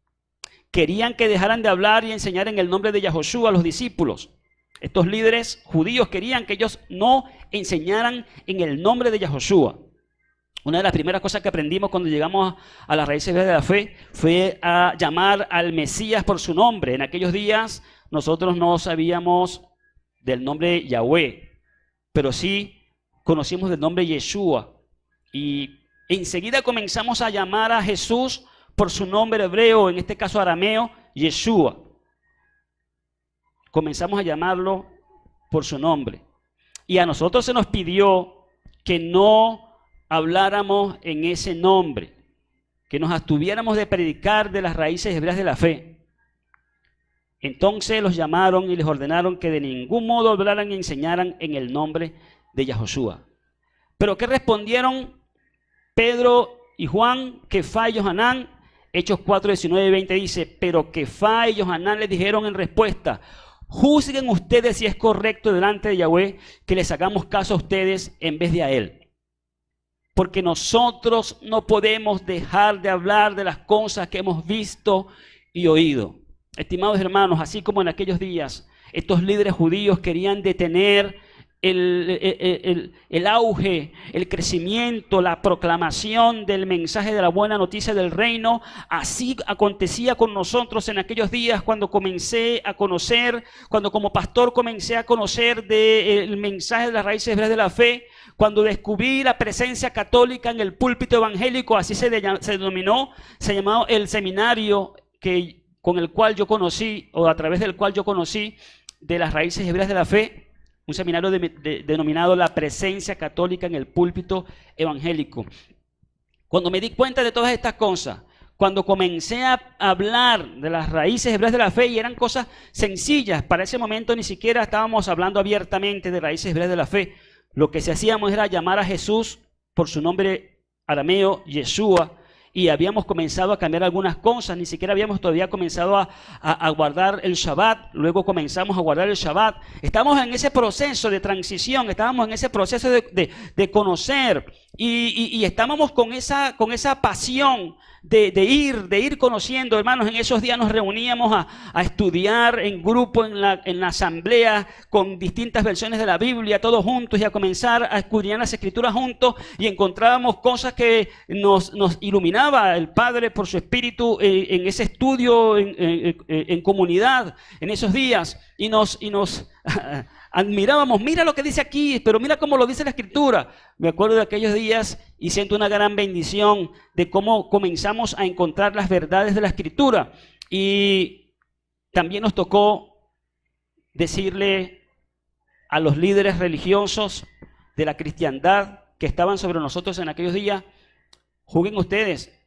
Querían que dejaran de hablar y enseñar en el nombre de Yahoshua a los discípulos. Estos líderes judíos querían que ellos no enseñaran en el nombre de Yahoshua. Una de las primeras cosas que aprendimos cuando llegamos a las raíces de la fe fue a llamar al Mesías por su nombre. En aquellos días nosotros no sabíamos del nombre Yahweh, pero sí conocimos del nombre Yeshua. Y enseguida comenzamos a llamar a Jesús por su nombre hebreo, en este caso arameo, Yeshua. Comenzamos a llamarlo por su nombre. Y a nosotros se nos pidió que no habláramos en ese nombre, que nos abstuviéramos de predicar de las raíces hebreas de la fe. Entonces los llamaron y les ordenaron que de ningún modo hablaran y enseñaran en el nombre de Yahoshua. Pero ¿qué respondieron Pedro y Juan, Kefá y Johanán? Hechos 4, 19 y 20 dice: pero Kefá y Johanán les dijeron en respuesta: juzguen ustedes si es correcto delante de Yahweh que les hagamos caso a ustedes en vez de a él. Porque nosotros no podemos dejar de hablar de las cosas que hemos visto y oído. Estimados hermanos, así como en aquellos días estos líderes judíos querían detener el auge, el crecimiento, la proclamación del mensaje de la buena noticia del reino. Así acontecía con nosotros en aquellos días cuando comencé a conocer, cuando como pastor comencé a conocer del mensaje de las raíces hebreas de la fe, cuando descubrí la presencia católica en el púlpito evangélico, así se denominó, se llamó el seminario con el cual yo conocí, o a través del cual yo conocí de las raíces hebreas de la fe. Un seminario denominado La Presencia Católica en el Púlpito Evangélico. Cuando me di cuenta de todas estas cosas, cuando comencé a hablar de las raíces hebreas de la fe, y eran cosas sencillas, para ese momento ni siquiera estábamos hablando abiertamente de raíces hebreas de la fe. Lo que se hacíamos era llamar a Jesús por su nombre arameo, Yeshua, y habíamos comenzado a cambiar algunas cosas, ni siquiera habíamos todavía comenzado a guardar el Shabbat, luego comenzamos a guardar el Shabbat. Estamos en ese proceso de transición, estábamos en ese proceso de conocer, y estábamos con esa pasión de ir conociendo. Hermanos, en esos días nos reuníamos a estudiar en grupo, en la asamblea, con distintas versiones de la Biblia, todos juntos, y a comenzar a escudriñar las Escrituras juntos, y encontrábamos cosas que nos iluminaba el Padre por su Espíritu en ese estudio en comunidad, en esos días, y nos admirábamos. Mira lo que dice aquí, pero mira cómo lo dice la Escritura. Me acuerdo de aquellos días y siento una gran bendición de cómo comenzamos a encontrar las verdades de la Escritura. Y también nos tocó decirle a los líderes religiosos de la cristiandad que estaban sobre nosotros en aquellos días: juzguen ustedes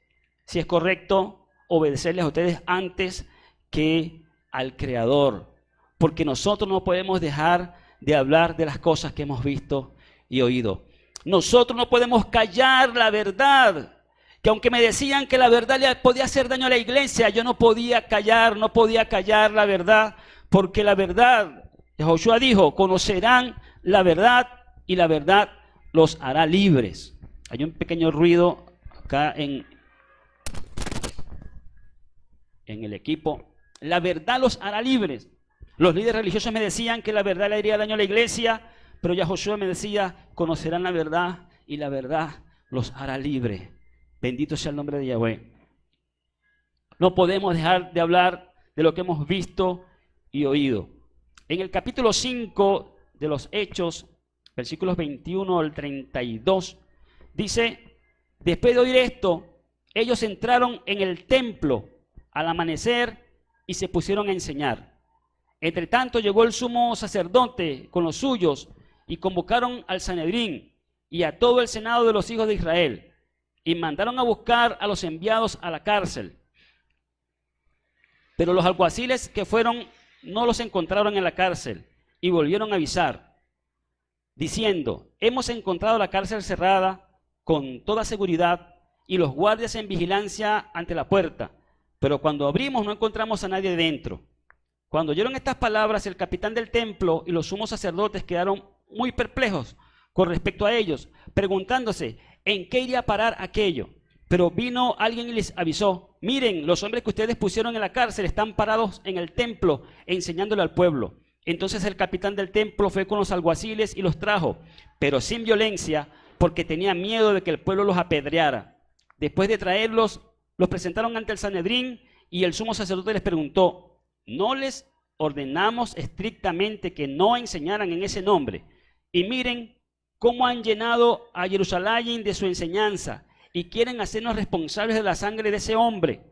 si es correcto obedecerles a ustedes antes que al Creador. Porque nosotros no podemos dejar de hablar de las cosas que hemos visto y oído. Nosotros no podemos callar la verdad. Que aunque me decían que la verdad le podía hacer daño a la iglesia, yo no podía callar la verdad. Porque la verdad, Josué dijo, conocerán la verdad y la verdad los hará libres. Hay un pequeño ruido acá en el equipo. La verdad los hará libres. Los líderes religiosos me decían que la verdad le haría daño a la iglesia, pero ya Josué me decía, conocerán la verdad y la verdad los hará libres. Bendito sea el nombre de Yahweh. No podemos dejar de hablar de lo que hemos visto y oído. En el capítulo 5 de los Hechos, versículos 21 al 32, dice: después de oír esto, ellos entraron en el templo al amanecer y se pusieron a enseñar. Entre tanto llegó el sumo sacerdote con los suyos y convocaron al Sanedrín y a todo el senado de los hijos de Israel, y mandaron a buscar a los enviados a la cárcel. Pero los alguaciles que fueron no los encontraron en la cárcel, y volvieron a avisar, diciendo: hemos encontrado la cárcel cerrada con toda seguridad y los guardias en vigilancia ante la puerta, pero cuando abrimos no encontramos a nadie dentro. Cuando oyeron estas palabras, el capitán del templo y los sumos sacerdotes quedaron muy perplejos con respecto a ellos, preguntándose en qué iría a parar aquello. Pero vino alguien y les avisó: miren, los hombres que ustedes pusieron en la cárcel están parados en el templo enseñándole al pueblo. Entonces el capitán del templo fue con los alguaciles y los trajo, pero sin violencia, porque tenía miedo de que el pueblo los apedreara. Después de traerlos, los presentaron ante el Sanedrín, y el sumo sacerdote les preguntó: ¿no les ordenamos estrictamente que no enseñaran en ese nombre? Y miren cómo han llenado a Jerusalén de su enseñanza y quieren hacernos responsables de la sangre de ese hombre.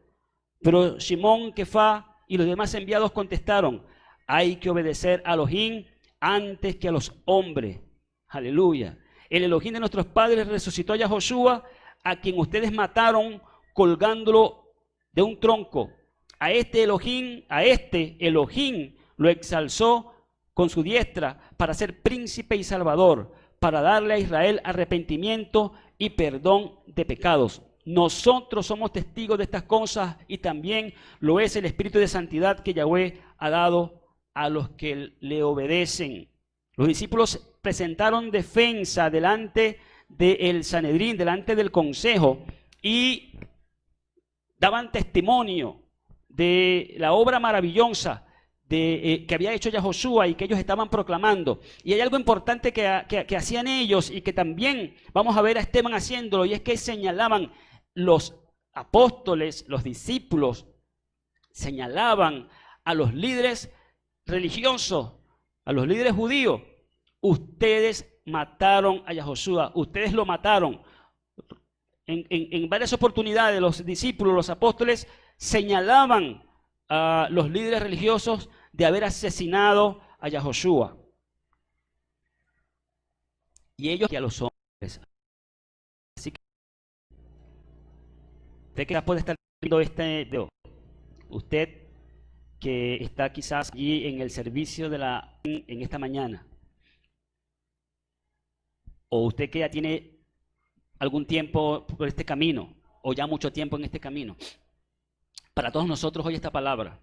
Pero Simón, Kefá y los demás enviados contestaron: hay que obedecer a Elohim antes que a los hombres. Aleluya. El Elohim de nuestros padres resucitó a Yahoshua, a quien ustedes mataron colgándolo de un tronco. A este Elohim lo exalzó con su diestra para ser príncipe y salvador, para darle a Israel arrepentimiento y perdón de pecados. Nosotros somos testigos de estas cosas, y también lo es el Espíritu de Santidad que Yahweh ha dado a los que le obedecen. Los discípulos presentaron defensa delante del Sanedrín, delante del consejo, y daban testimonio de la obra maravillosa que había hecho ya Josué y que ellos estaban proclamando. Y hay algo importante que hacían ellos y que también vamos a ver a Esteban haciéndolo, y es que señalaban los apóstoles, los discípulos, señalaban a los líderes religiosos, a los líderes judíos: ustedes mataron a Yahoshua, ustedes lo mataron. En varias oportunidades los discípulos, los apóstoles, señalaban a los líderes religiosos de haber asesinado a Yahoshua. Y ellos que a los hombres. Así que usted que puede estar viendo este video, usted que está quizás allí en el servicio en esta mañana, o usted que ya tiene algún tiempo por este camino, o ya mucho tiempo en este camino, para todos nosotros hoy esta palabra: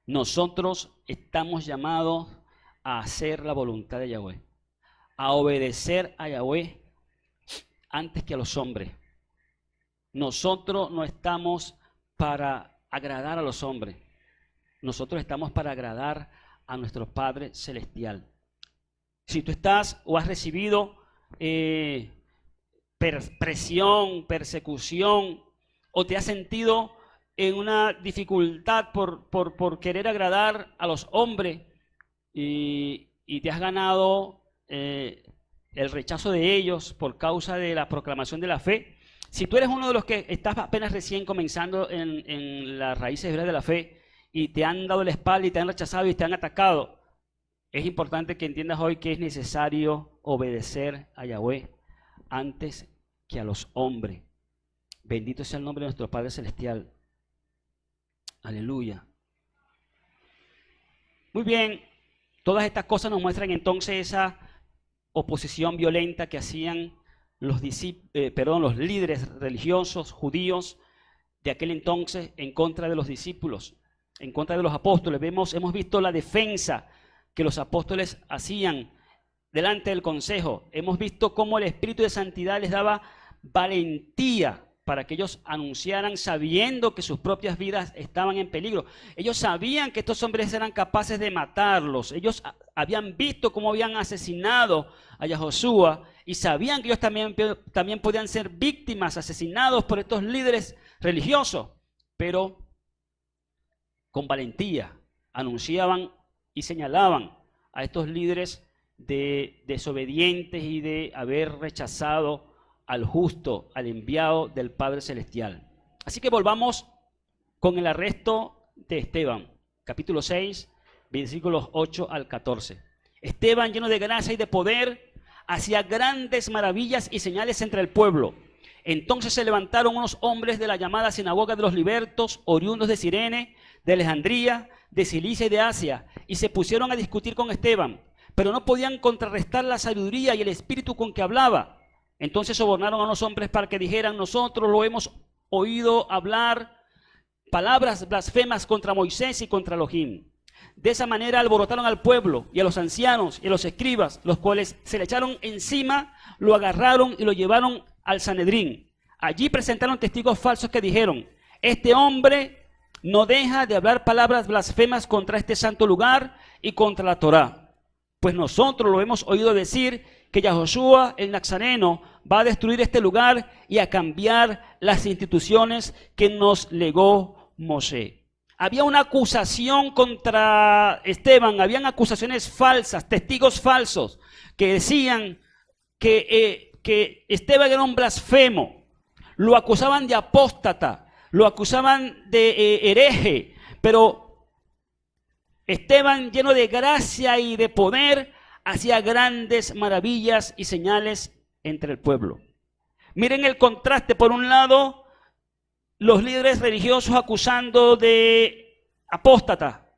nosotros estamos llamados a hacer la voluntad de Yahweh, a obedecer a Yahweh antes que a los hombres. Nosotros no estamos para agradar a los hombres, nosotros estamos para agradar a nuestro Padre Celestial. Si tú estás o has recibido presión, persecución, o te has sentido en una dificultad por querer agradar a los hombres y te has ganado el rechazo de ellos por causa de la proclamación de la fe, si tú eres uno de los que estás apenas recién comenzando en las raíces hebreas de la fe y te han dado la espalda y te han rechazado y te han atacado, es importante que entiendas hoy que es necesario obedecer a Yahweh antes que a los hombres. Bendito sea el nombre de nuestro Padre Celestial. Aleluya. Muy bien, todas estas cosas nos muestran entonces esa oposición violenta que hacían los líderes religiosos judíos de aquel entonces en contra de los discípulos, en contra de los apóstoles. Hemos visto la defensa que los apóstoles hacían delante del consejo. Hemos visto cómo el Espíritu de Santidad les daba valentía para que ellos anunciaran sabiendo que sus propias vidas estaban en peligro. Ellos sabían que estos hombres eran capaces de matarlos. Ellos habían visto cómo habían asesinado a Yahoshua y sabían que ellos también podían ser víctimas, asesinados por estos líderes religiosos. Pero con valentía anunciaban y señalaban a estos líderes de desobedientes y de haber rechazado al justo, al enviado del Padre Celestial. Así que volvamos con el arresto de Esteban, capítulo 6, versículos 8 al 14. Esteban, lleno de gracia y de poder, hacía grandes maravillas y señales entre el pueblo. Entonces se levantaron unos hombres de la llamada sinagoga de los libertos, oriundos de Cirene, de Alejandría, de Cilicia y de Asia, y se pusieron a discutir con Esteban, pero no podían contrarrestar la sabiduría y el espíritu con que hablaba. Entonces sobornaron a unos hombres para que dijeran: nosotros lo hemos oído hablar palabras blasfemas contra Moisés y contra Elohim. De esa manera alborotaron al pueblo y a los ancianos y a los escribas, los cuales se le echaron encima, lo agarraron y lo llevaron al Sanedrín. Allí presentaron testigos falsos que dijeron: este hombre no deja de hablar palabras blasfemas contra este santo lugar y contra la Torá. Pues nosotros lo hemos oído decir que Yahoshua el Nazareno va a destruir este lugar y a cambiar las instituciones que nos legó Moshe. Había una acusación contra Esteban, habían acusaciones falsas, testigos falsos, que decían que Esteban era un blasfemo, lo acusaban de apóstata, lo acusaban de hereje, pero Esteban, lleno de gracia y de poder, hacía grandes maravillas y señales entre el pueblo. Miren el contraste: por un lado, los líderes religiosos acusando de apóstata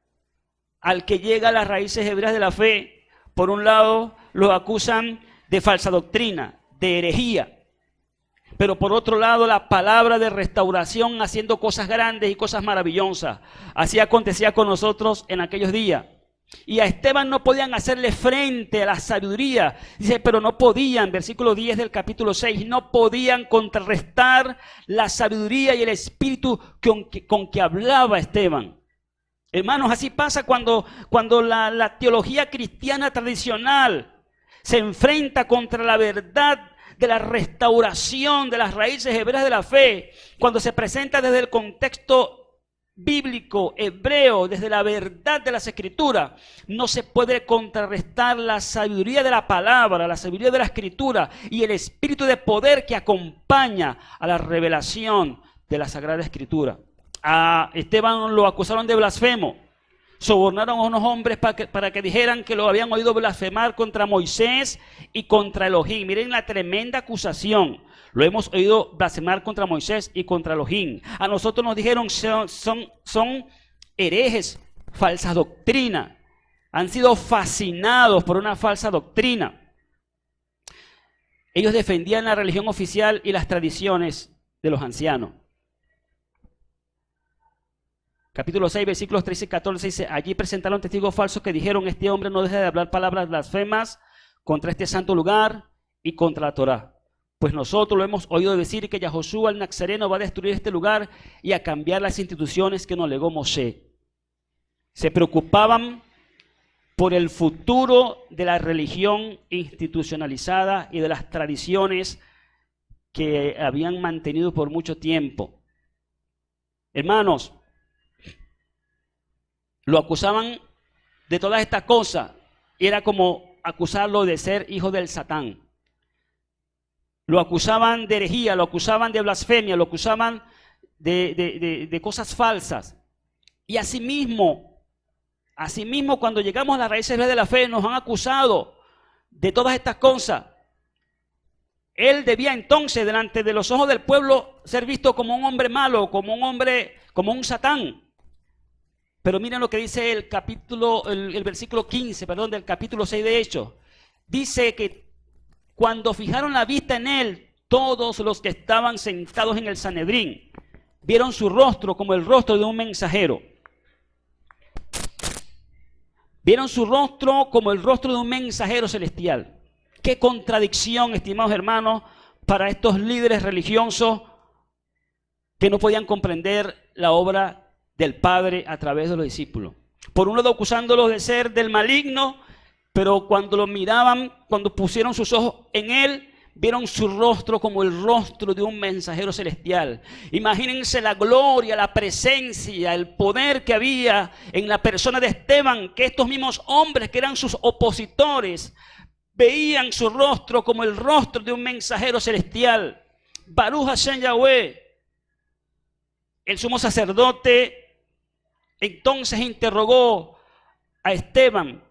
al que llega a las raíces hebreas de la fe. Por un lado, los acusan de falsa doctrina, de herejía. Pero por otro lado, la palabra de restauración haciendo cosas grandes y cosas maravillosas. Así acontecía con nosotros en aquellos días. Y a Esteban no podían hacerle frente a la sabiduría. Dice, pero no podían, versículo 10 del capítulo 6, no podían contrarrestar la sabiduría y el espíritu con que hablaba Esteban. Hermanos, así pasa cuando la teología cristiana tradicional se enfrenta contra la verdad de la restauración de las raíces hebreas de la fe, cuando se presenta desde el contexto bíblico, hebreo, desde la verdad de las Escrituras, no se puede contrarrestar la sabiduría de la palabra, la sabiduría de la Escritura y el espíritu de poder que acompaña a la revelación de la Sagrada Escritura. A Esteban lo acusaron de blasfemo. Sobornaron a unos hombres para que dijeran que lo habían oído blasfemar contra Moisés y contra Elohim. Miren la tremenda acusación. Lo hemos oído blasfemar contra Moisés y contra Elohim. A nosotros nos dijeron son herejes, falsa doctrina. Han sido fascinados por una falsa doctrina. Ellos defendían la religión oficial y las tradiciones de los ancianos. Capítulo 6, versículos 13 y 14 dice: allí presentaron testigos falsos que dijeron: este hombre no deja de hablar palabras blasfemas contra este santo lugar y contra la Torá. Pues nosotros lo hemos oído decir que Yahoshua el Nazareno va a destruir este lugar y a cambiar las instituciones que nos legó Moshe. Se preocupaban por el futuro de la religión institucionalizada y de las tradiciones que habían mantenido por mucho tiempo. Hermanos, lo acusaban de todas estas cosas. Era como acusarlo de ser hijo del Satán. Lo acusaban de herejía, lo acusaban de blasfemia, lo acusaban de cosas falsas. Y asimismo, cuando llegamos a las raíces de la fe, nos han acusado de todas estas cosas. Él debía entonces, delante de los ojos del pueblo, ser visto como un hombre malo, como un Satán. Pero miren lo que dice el versículo 15, del capítulo 6 de Hechos. Dice que cuando fijaron la vista en él, todos los que estaban sentados en el Sanedrín vieron su rostro como el rostro de un mensajero. Vieron su rostro como el rostro de un mensajero celestial. Qué contradicción, estimados hermanos, para estos líderes religiosos que no podían comprender la obra del Padre a través de los discípulos. Por un lado acusándolos de ser del maligno, pero cuando lo miraban, cuando pusieron sus ojos en él, vieron su rostro como el rostro de un mensajero celestial. Imagínense la gloria, la presencia, el poder que había en la persona de Esteban, que estos mismos hombres que eran sus opositores, veían su rostro como el rostro de un mensajero celestial. Baruch Hashem Yahweh. El sumo sacerdote entonces interrogó a Esteban.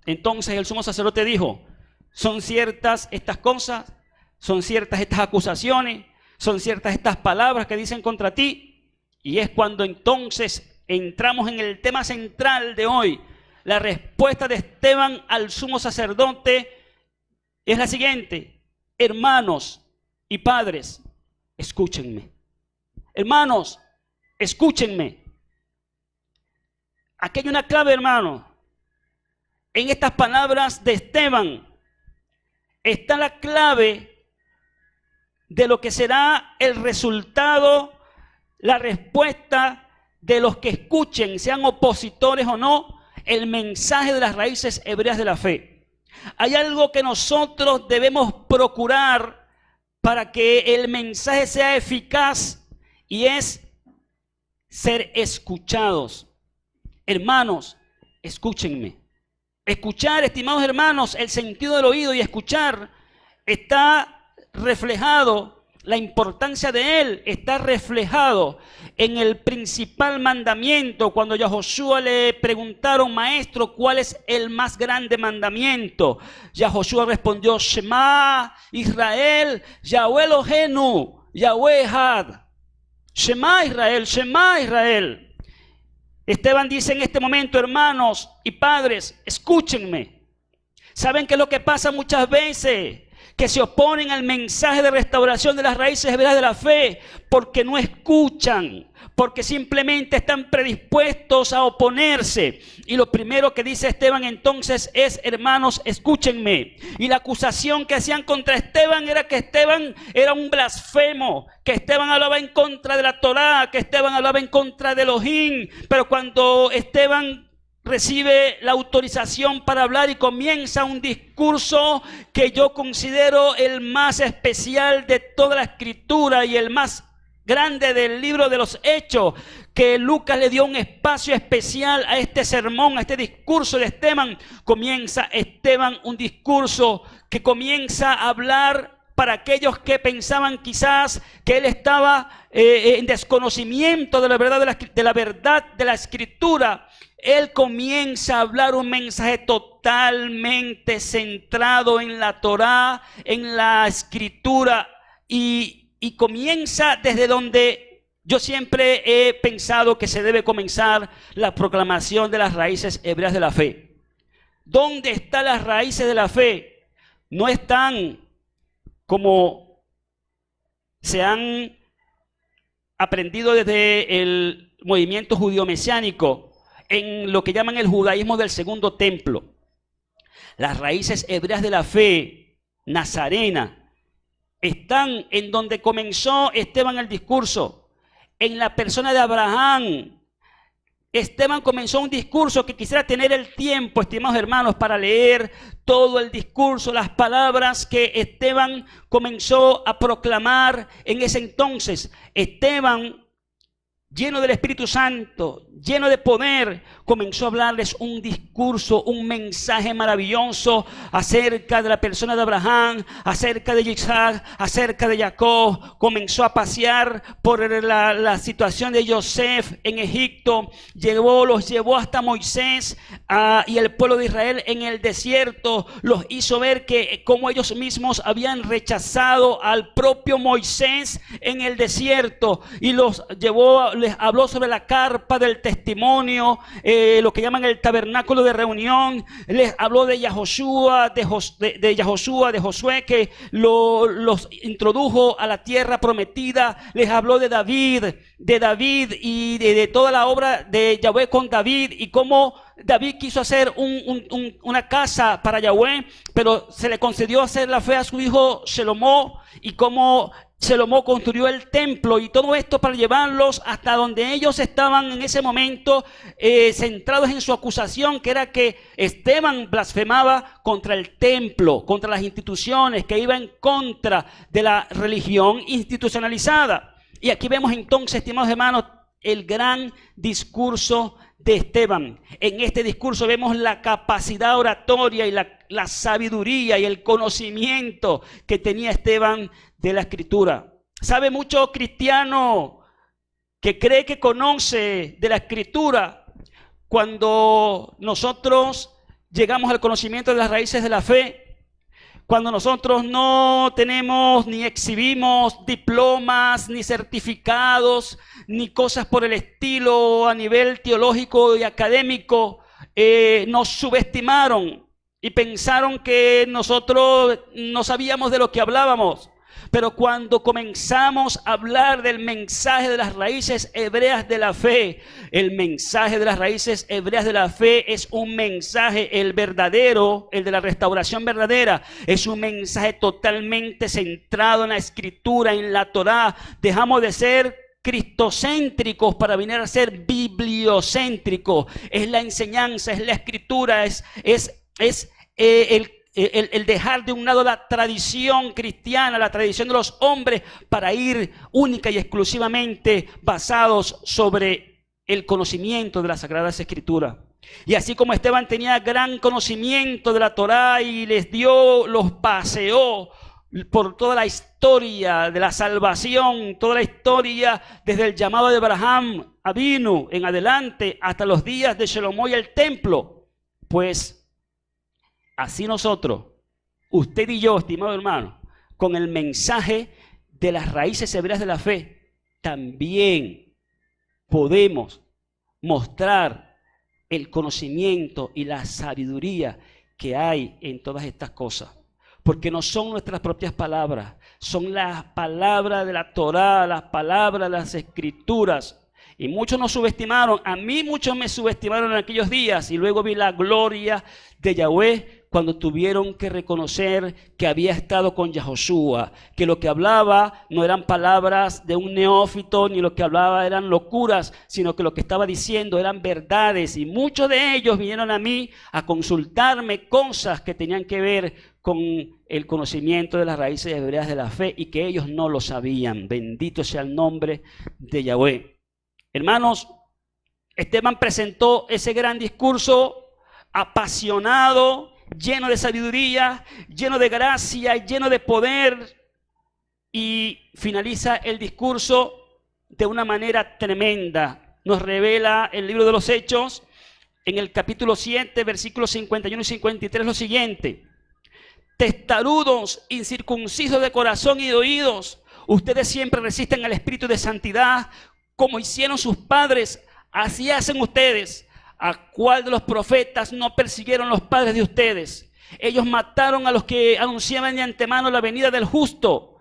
Entonces el sumo sacerdote dijo: ¿son ciertas estas cosas? ¿Son ciertas estas acusaciones? ¿Son ciertas estas palabras que dicen contra ti? Y es cuando entonces entramos en el tema central de hoy. La respuesta de Esteban al sumo sacerdote es la siguiente: hermanos y padres, escúchenme. Hermanos, escúchenme. Aquí hay una clave, hermano. En estas palabras de Esteban está la clave de lo que será el resultado, la respuesta de los que escuchen, sean opositores o no, el mensaje de las raíces hebreas de la fe. Hay algo que nosotros debemos procurar para que el mensaje sea eficaz, y es ser escuchados. Hermanos, escúchenme. Escuchar, estimados hermanos, el sentido del oído y escuchar está reflejado, la importancia de él está reflejado en el principal mandamiento. Cuando a Yahoshua le preguntaron: maestro, ¿cuál es el más grande mandamiento? Yahoshua respondió: Shema Israel, Yahweh Elohenu, Yahweh Echad. Shema Israel, Shema Israel. Esteban dice en este momento: hermanos y padres, escúchenme. ¿Saben qué es lo que pasa muchas veces? que se oponen al mensaje de restauración de las raíces hebreas de la fe, porque no escuchan, porque simplemente están predispuestos a oponerse. Y lo primero que dice Esteban entonces es: hermanos, escúchenme. Y la acusación que hacían contra Esteban era que Esteban era un blasfemo, que Esteban hablaba en contra de la Torá, que Esteban hablaba en contra de Elohim. Pero cuando Esteban recibe la autorización para hablar y comienza un discurso que yo considero el más especial de toda la escritura y el más grande del libro de los Hechos, que Lucas le dio un espacio especial a este sermón, a este discurso de Esteban. Comienza Esteban un discurso que comienza a hablar para aquellos que pensaban quizás que él estaba en desconocimiento de la verdad de la escritura. Él comienza a hablar un mensaje totalmente centrado en la Torá, en la escritura, y comienza desde donde yo siempre he pensado que se debe comenzar la proclamación de las raíces hebreas de la fe. ¿Dónde están las raíces de la fe? No están como se han aprendido desde el movimiento judío-mesiánico, en lo que llaman el judaísmo del segundo templo. Las raíces hebreas de la fe nazarena están en donde comenzó Esteban el discurso, en la persona de Abraham. Esteban comenzó un discurso que quisiera tener el tiempo, estimados hermanos, para leer todo el discurso, las palabras que Esteban comenzó a proclamar en ese entonces. Esteban, lleno del Espíritu Santo, lleno de poder, comenzó a hablarles un discurso, un mensaje maravilloso acerca de la persona de Abraham, acerca de Isaac, acerca de Jacob. Comenzó a pasear por la situación de Yosef en Egipto, los llevó hasta Moisés y el pueblo de Israel en el desierto. Los hizo ver que como ellos mismos habían rechazado al propio Moisés en el desierto, y les habló sobre la carpa del testimonio, lo que llaman el tabernáculo de reunión. Les habló de Yahoshua, de Josué, que los introdujo a la tierra prometida. Les habló de David y de toda la obra de Yahweh con David, y cómo David quiso hacer una casa para Yahweh, pero se le concedió hacer la fe a su hijo Shelomó, y cómo Shelomó construyó el templo, y todo esto para llevarlos hasta donde ellos estaban en ese momento, centrados en su acusación, que era que Esteban blasfemaba contra el templo, contra las instituciones, que iba en contra de la religión institucionalizada. Y aquí vemos entonces, estimados hermanos, el gran discurso de Esteban. En este discurso vemos la capacidad oratoria y la sabiduría y el conocimiento que tenía Esteban de la escritura. ¿Sabe mucho cristiano que cree que conoce de la escritura? Cuando nosotros llegamos al conocimiento de las raíces de la fe, cuando nosotros no tenemos ni exhibimos diplomas, ni certificados, ni cosas por el estilo a nivel teológico y académico, nos subestimaron y pensaron que nosotros no sabíamos de lo que hablábamos. Pero cuando comenzamos a hablar del mensaje de las raíces hebreas de la fe, el mensaje de las raíces hebreas de la fe es un mensaje, el verdadero, el de la restauración verdadera, es un mensaje totalmente centrado en la escritura, en la Torá. Dejamos de ser cristocéntricos para venir a ser bibliocéntricos. Es la enseñanza, es la escritura, es el dejar de un lado la tradición cristiana, la tradición de los hombres, para ir única y exclusivamente basados sobre el conocimiento de las Sagradas Escrituras. Y así como Esteban tenía gran conocimiento de la Torá y los paseó por toda la historia de la salvación, toda la historia desde el llamado de Abraham Avinu en adelante hasta los días de Shelomó y el templo, pues así nosotros, usted y yo, estimado hermano, con el mensaje de las raíces hebreas de la fe, también podemos mostrar el conocimiento y la sabiduría que hay en todas estas cosas. porque no son nuestras propias palabras, son las palabras de la Torá, las palabras de las Escrituras. Y muchos nos subestimaron, a mí muchos me subestimaron en aquellos días, y luego vi la gloria de Yahweh cuando tuvieron que reconocer que había estado con Yahoshua, que lo que hablaba no eran palabras de un neófito, ni lo que hablaba eran locuras, sino que lo que estaba diciendo eran verdades. Y muchos de ellos vinieron a mí a consultarme cosas que tenían que ver con el conocimiento de las raíces hebreas de la fe y que ellos no lo sabían. Bendito sea el nombre de Yahweh. Hermanos, Esteban presentó ese gran discurso apasionado, lleno de sabiduría, lleno de gracia, lleno de poder, y finaliza el discurso de una manera tremenda. Nos revela el libro de los Hechos, en el capítulo 7, versículos 51 y 53, lo siguiente: testarudos, incircuncisos de corazón y de oídos, ustedes siempre resisten al espíritu de santidad, como hicieron sus padres, así hacen ustedes. ¿A cuál de los profetas no persiguieron los padres de ustedes? Ellos mataron a los que anunciaban de antemano la venida del justo,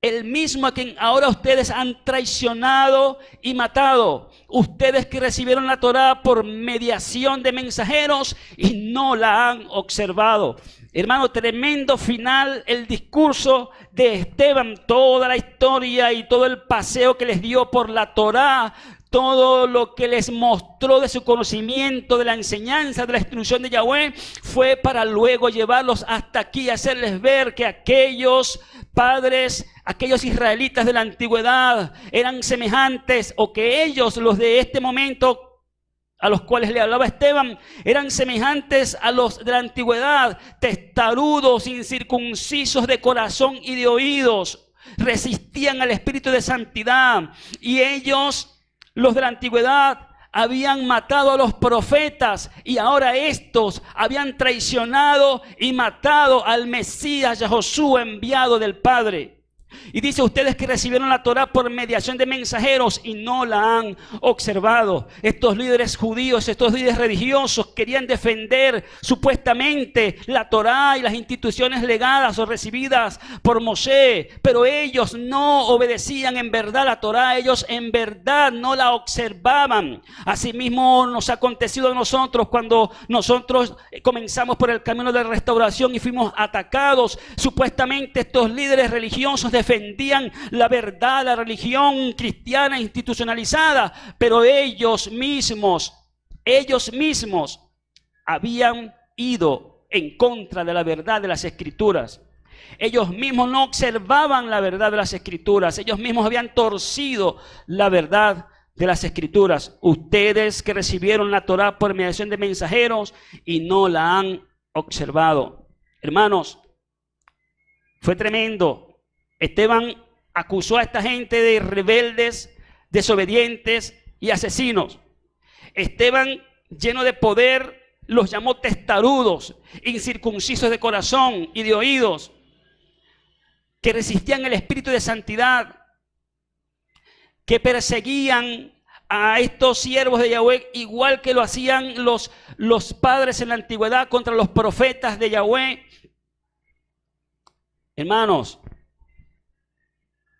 el mismo a quien ahora ustedes han traicionado y matado. Ustedes que recibieron la Torá por mediación de mensajeros y no la han observado. Hermano, tremendo final el discurso de Esteban, toda la historia y todo el paseo que les dio por la Torá, todo lo que les mostró de su conocimiento, de la enseñanza, de la instrucción de Yahweh, fue para luego llevarlos hasta aquí y hacerles ver que aquellos padres, aquellos israelitas de la antigüedad eran semejantes, o que ellos, los de este momento, a los cuales le hablaba Esteban, eran semejantes a los de la antigüedad, testarudos, incircuncisos de corazón y de oídos, resistían al espíritu de santidad. Y ellos, los de la antigüedad, habían matado a los profetas, y ahora estos habían traicionado y matado al Mesías Yahoshua, enviado del Padre. Y dice: ustedes que recibieron la Torá por mediación de mensajeros y no la han observado. Estos líderes judíos, estos líderes religiosos querían defender supuestamente la Torá y las instituciones legadas o recibidas por Moshe, pero ellos no obedecían en verdad la Torá, ellos en verdad no la observaban. Asimismo nos ha acontecido a nosotros cuando nosotros comenzamos por el camino de restauración y fuimos atacados. Supuestamente estos líderes religiosos defendían la verdad, la religión cristiana institucionalizada, pero ellos mismos habían ido en contra de la verdad de las Escrituras. Ellos mismos no observaban la verdad de las Escrituras, ellos mismos habían torcido la verdad de las Escrituras. Ustedes que recibieron la Torá por mediación de mensajeros y no la han observado. Hermanos, fue tremendo. Esteban acusó a esta gente de rebeldes, desobedientes y asesinos. Esteban, lleno de poder, los llamó testarudos, incircuncisos de corazón y de oídos, que resistían el espíritu de santidad, que perseguían a estos siervos de Yahweh igual que lo hacían los padres en la antigüedad contra los profetas de Yahweh. Hermanos,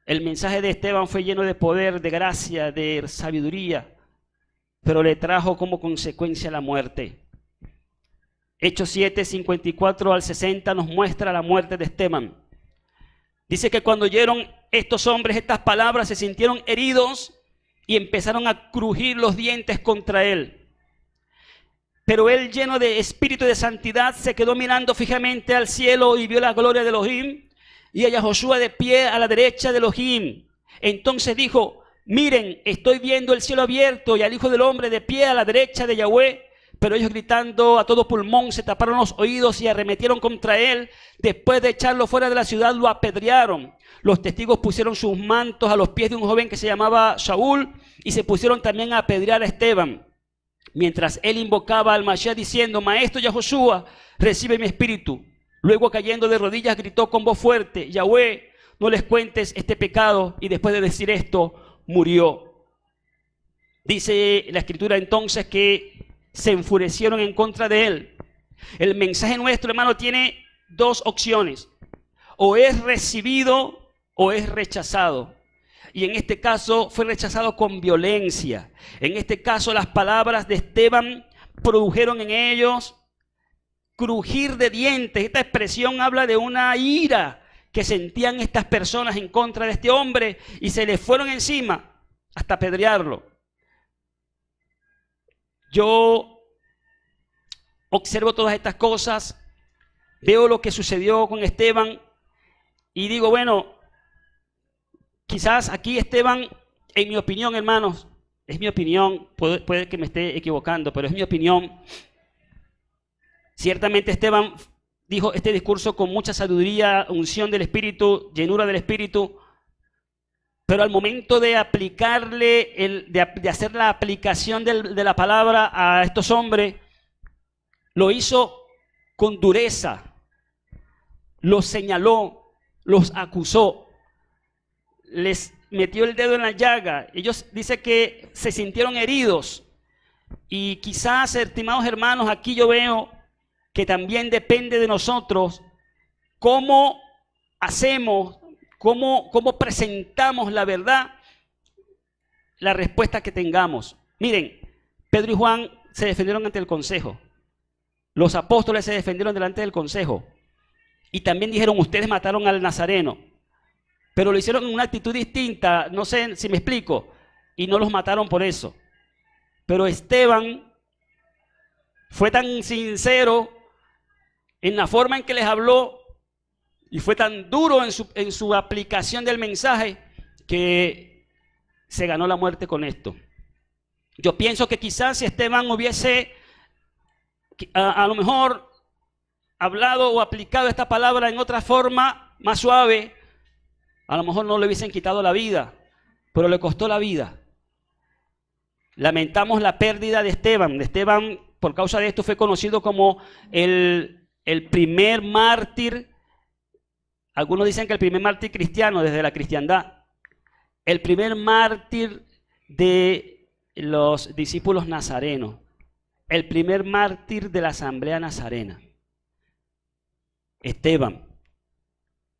el mensaje de Esteban fue lleno de poder, de gracia, de sabiduría, pero le trajo como consecuencia la muerte. Hechos 7, 54 al 60 nos muestra la muerte de Esteban. Dice que cuando oyeron estos hombres estas palabras, se sintieron heridos y empezaron a crujir los dientes contra él. Pero él, lleno de espíritu de santidad, se quedó mirando fijamente al cielo y vio la gloria de Elohim y a Yahoshua de pie a la derecha de Elohim. Entonces dijo: miren, estoy viendo el cielo abierto y al Hijo del Hombre de pie a la derecha de Yahweh. Pero ellos, gritando a todo pulmón, se taparon los oídos y arremetieron contra él. Después de echarlo fuera de la ciudad, lo apedrearon. Los testigos pusieron sus mantos a los pies de un joven que se llamaba Saúl y se pusieron también a apedrear a Esteban, mientras él invocaba al Mashiach diciendo: Maestro Yahoshua, recibe mi espíritu. Luego, cayendo de rodillas, gritó con voz fuerte: Yahweh, no les cuentes este pecado. Y después de decir esto, murió. Dice la Escritura entonces que se enfurecieron en contra de él. El mensaje nuestro, hermano, tiene dos opciones. o es recibido o es rechazado. Y en este caso fue rechazado con violencia. En este caso las palabras de Esteban produjeron en ellos crujir de dientes. Esta expresión habla de una ira que sentían estas personas en contra de este hombre y se les fueron encima hasta apedrearlo. Yo observo todas estas cosas, veo lo que sucedió con Esteban y digo, bueno, quizás aquí Esteban, en mi opinión, hermanos, es mi opinión, puede que me esté equivocando, pero es mi opinión. Ciertamente Esteban dijo este discurso con mucha sabiduría, unción del Espíritu, llenura del Espíritu, pero al momento de aplicarle, de hacer la aplicación de la palabra a estos hombres, lo hizo con dureza, los señaló, los acusó, les metió el dedo en la llaga. Ellos dicen que se sintieron heridos y quizás, estimados hermanos, aquí yo veo que también depende de nosotros cómo hacemos, cómo presentamos la verdad, la respuesta que tengamos. Miren, Pedro y Juan se defendieron ante el consejo. Los apóstoles se defendieron delante del consejo. Y también dijeron, ustedes mataron al Nazareno. Pero lo hicieron en una actitud distinta, no sé si me explico. Y no los mataron por eso. Pero Esteban fue tan sincero en la forma en que les habló y fue tan duro en su aplicación del mensaje que se ganó la muerte con esto. Yo pienso que quizás si Esteban hubiese a lo mejor hablado o aplicado esta palabra en otra forma más suave, a lo mejor no le hubiesen quitado la vida, pero le costó la vida. Lamentamos la pérdida de Esteban. Esteban, por causa de esto, fue conocido como el primer mártir. Algunos dicen que el primer mártir cristiano desde la cristiandad. El primer mártir de los discípulos nazarenos. El primer mártir de la asamblea nazarena. Esteban,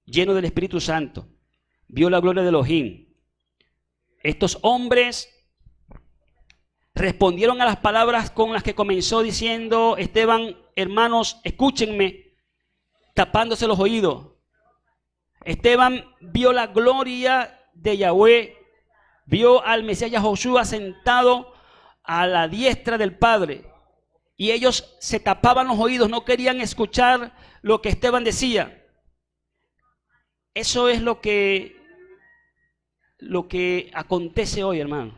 lleno del Espíritu Santo, vio la gloria de Elohim. Estos hombres respondieron a las palabras con las que comenzó diciendo Esteban, hermanos, escúchenme, tapándose los oídos. Esteban vio la gloria de Yahweh, vio al Mesías Yahoshua sentado a la diestra del Padre. Y ellos se tapaban los oídos, no querían escuchar lo que Esteban decía. Eso es lo que acontece hoy, hermano.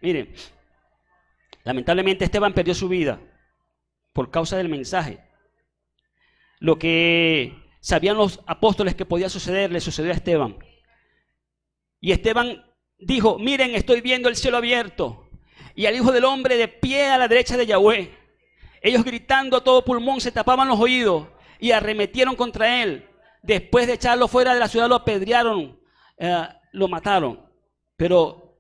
Miren, lamentablemente Esteban perdió su vida por causa del mensaje. Lo que sabían los apóstoles que podía suceder, le sucedió a Esteban. Y Esteban dijo, miren, estoy viendo el cielo abierto y al Hijo del Hombre de pie a la derecha de Yahweh. Ellos gritando a todo pulmón se tapaban los oídos y arremetieron contra él. Después de echarlo fuera de la ciudad lo apedrearon, lo mataron. Pero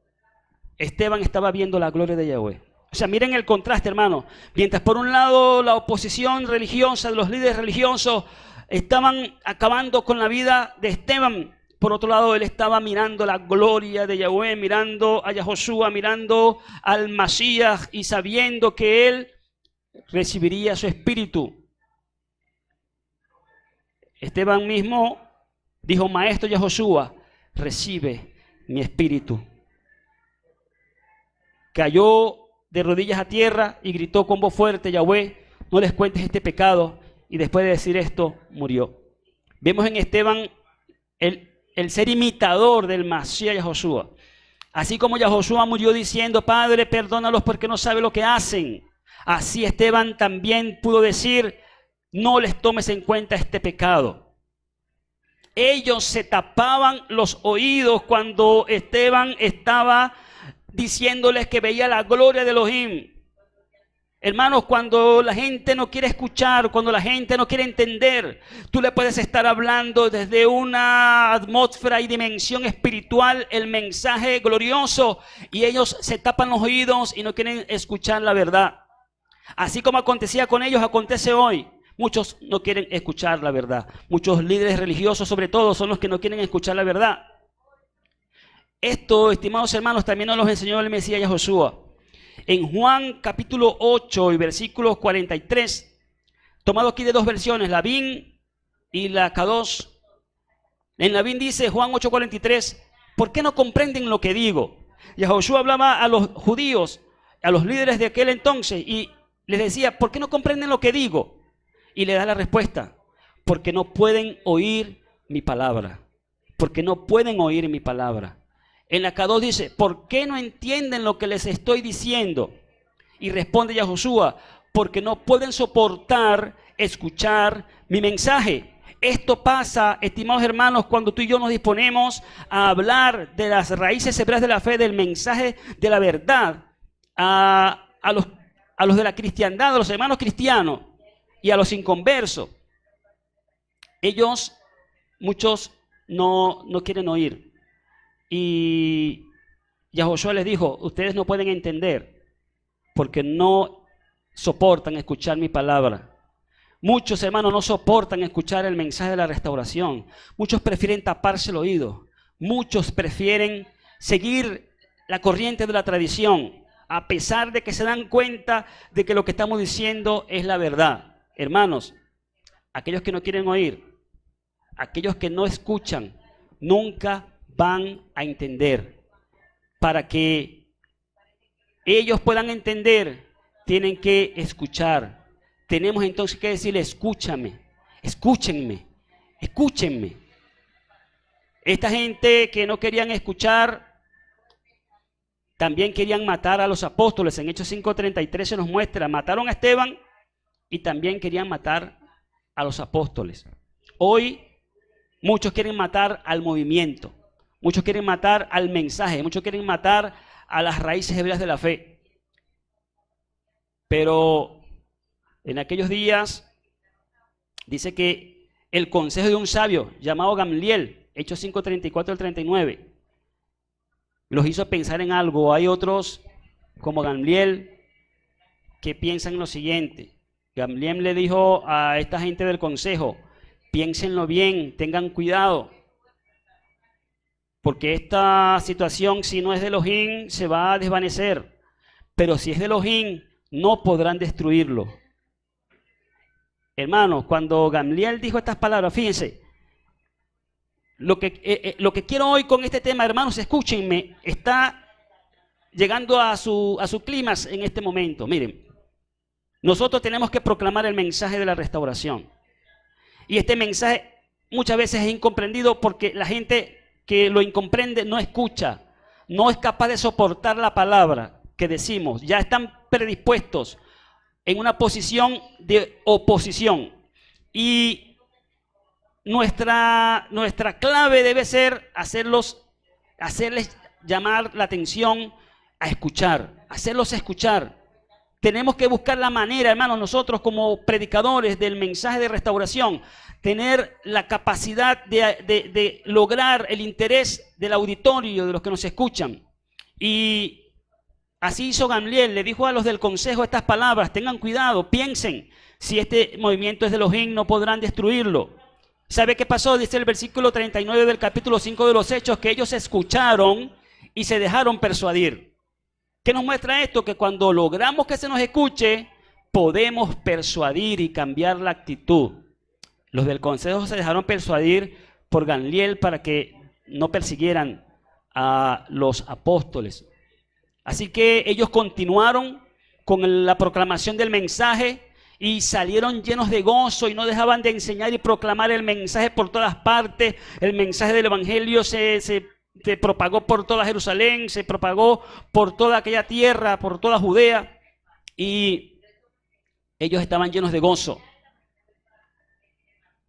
Esteban estaba viendo la gloria de Yahweh. O sea, miren el contraste, hermano. Mientras por un lado la oposición religiosa de los líderes religiosos estaban acabando con la vida de Esteban, por otro lado él estaba mirando la gloria de Yahweh, mirando a Yahoshua, mirando al Masías y sabiendo que él recibiría su espíritu. Esteban mismo dijo, maestro Yahoshua, recibe mi espíritu. Cayó de rodillas a tierra y gritó con voz fuerte, Yahweh, no les cuentes este pecado. Y después de decir esto, murió. Vemos en Esteban el ser imitador del Masías Yahoshua. Así como Yahoshua murió diciendo, Padre, perdónalos porque no saben lo que hacen. Así Esteban también pudo decir, no les tomes en cuenta este pecado. Ellos se tapaban los oídos cuando Esteban estaba diciéndoles que veía la gloria de Elohim. Hermanos, cuando la gente no quiere escuchar, cuando la gente no quiere entender, tú le puedes estar hablando desde una atmósfera y dimensión espiritual el mensaje glorioso y ellos se tapan los oídos y no quieren escuchar la verdad. Así como acontecía con ellos, acontece hoy. Muchos no quieren escuchar la verdad. Muchos líderes religiosos, sobre todo, son los que no quieren escuchar la verdad. Esto, estimados hermanos, también nos lo enseñó el Mesías Josué. En Juan capítulo 8 y versículos 43, tomado aquí de dos versiones, la VIN y la K2. En la VIN dice Juan 8:43, ¿por qué no comprenden lo que digo? Y Josué hablaba a los judíos, a los líderes de aquel entonces, y les decía, ¿por qué no comprenden lo que digo? Y le da la respuesta, porque no pueden oír mi palabra. Porque no pueden oír mi palabra. En la K2 dice, ¿por qué no entienden lo que les estoy diciendo? Y responde Josué, porque no pueden soportar escuchar mi mensaje. Esto pasa, estimados hermanos, cuando tú y yo nos disponemos a hablar de las raíces hebreas de la fe, del mensaje de la verdad, a los de la cristiandad, a los hermanos cristianos y a los inconversos. Ellos, muchos no quieren oír. Y Josué les dijo, ustedes no pueden entender porque no soportan escuchar mi palabra. Muchos hermanos no soportan escuchar el mensaje de la restauración. Muchos prefieren taparse el oído. Muchos prefieren seguir la corriente de la tradición, a pesar de que se dan cuenta de que lo que estamos diciendo es la verdad. Hermanos, aquellos que no quieren oír, aquellos que no escuchan, nunca van a entender. Para que ellos puedan entender, tienen que escuchar. Tenemos entonces que decirle, escúchame, escúchenme, escúchenme. Esta gente que no querían escuchar, también querían matar a los apóstoles. En Hechos 5:33 se nos muestra, mataron a Esteban y también querían matar a los apóstoles. Hoy muchos quieren matar al movimiento, muchos quieren matar al mensaje, muchos quieren matar a las raíces hebreas de la fe. Pero en aquellos días dice que el consejo de un sabio llamado Gamliel, Hechos 5:34 al 39, los hizo pensar en algo. Hay otros como Gamliel que piensan lo siguiente. Gamliel le dijo a esta gente del consejo, piénsenlo bien, tengan cuidado, porque esta situación, si no es de Elohim, se va a desvanecer, pero si es de Elohim, no podrán destruirlo. Hermanos, cuando Gamliel dijo estas palabras, fíjense, lo que quiero hoy con este tema, hermanos, escúchenme, está llegando a su clímax en este momento. Miren, nosotros tenemos que proclamar el mensaje de la restauración. Y este mensaje muchas veces es incomprendido porque la gente que lo incomprende no escucha, no es capaz de soportar la palabra que decimos. Ya están predispuestos en una posición de oposición. Y nuestra clave debe ser hacerles llamar la atención a escuchar, hacerlos escuchar. Tenemos que buscar la manera, hermanos, nosotros como predicadores del mensaje de restauración, tener la capacidad de lograr el interés del auditorio, de los que nos escuchan. Y así hizo Gamliel, le dijo a los del consejo estas palabras, tengan cuidado, piensen, si este movimiento es de Elohim, no podrán destruirlo. ¿Sabe qué pasó? Dice el versículo 39 del capítulo 5 de los Hechos, que ellos escucharon y se dejaron persuadir. ¿Qué nos muestra esto? Que cuando logramos que se nos escuche, podemos persuadir y cambiar la actitud. Los del consejo se dejaron persuadir por Gamliel para que no persiguieran a los apóstoles. Así que ellos continuaron con la proclamación del mensaje y salieron llenos de gozo y no dejaban de enseñar y proclamar el mensaje por todas partes. El mensaje del evangelio se propagó por toda Jerusalén, se propagó por toda aquella tierra, por toda Judea, y ellos estaban llenos de gozo.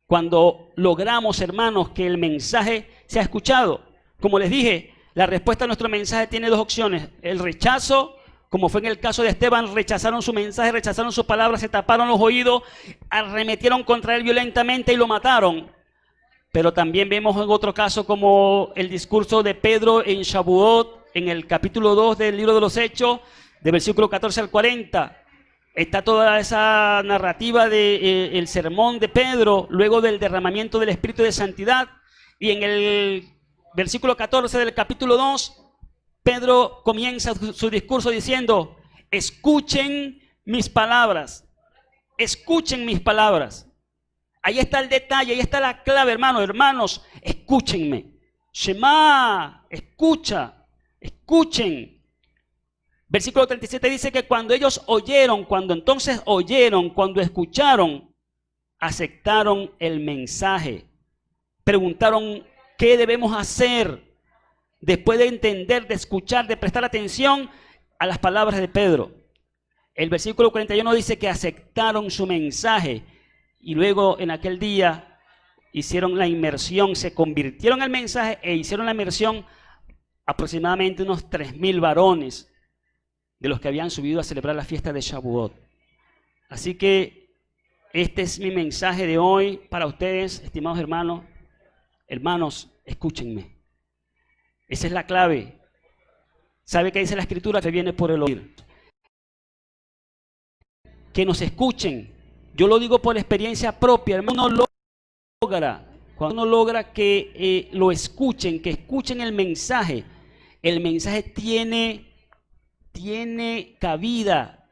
Cuando logramos, hermanos, que el mensaje sea escuchado, como les dije, la respuesta a nuestro mensaje tiene dos opciones: el rechazo, como fue en el caso de Esteban, rechazaron su mensaje, rechazaron su palabra, se taparon los oídos, arremetieron contra él violentamente y lo mataron. Pero también vemos en otro caso como el discurso de Pedro en Shavuot, en el capítulo 2 del libro de los Hechos, de versículo 14 al 40, Está toda esa narrativa del sermón de Pedro, luego del derramamiento del Espíritu de Santidad. Y en el versículo 14 del capítulo 2, Pedro comienza su discurso diciendo: escuchen mis palabras, escuchen mis palabras. Ahí está el detalle, ahí está la clave, hermanos, escúchenme. Shema, escucha, escuchen. Versículo 37 dice que cuando ellos oyeron, cuando escucharon, aceptaron el mensaje. Preguntaron, ¿qué debemos hacer? Después de entender, de escuchar, de prestar atención a las palabras de Pedro. El versículo 41 dice que aceptaron su mensaje y luego en aquel día hicieron la inmersión, se convirtieron al mensaje e hicieron la inmersión aproximadamente unos 3,000 varones de los que habían subido a celebrar la fiesta de Shavuot. Así que este es mi mensaje de hoy para ustedes, estimados hermanos. Hermanos, escúchenme. Esa es la clave. ¿Sabe qué dice la Escritura? Que viene por el oír. Que nos escuchen. Yo lo digo por experiencia propia. Hermano, cuando uno logra que lo escuchen, que escuchen el mensaje tiene cabida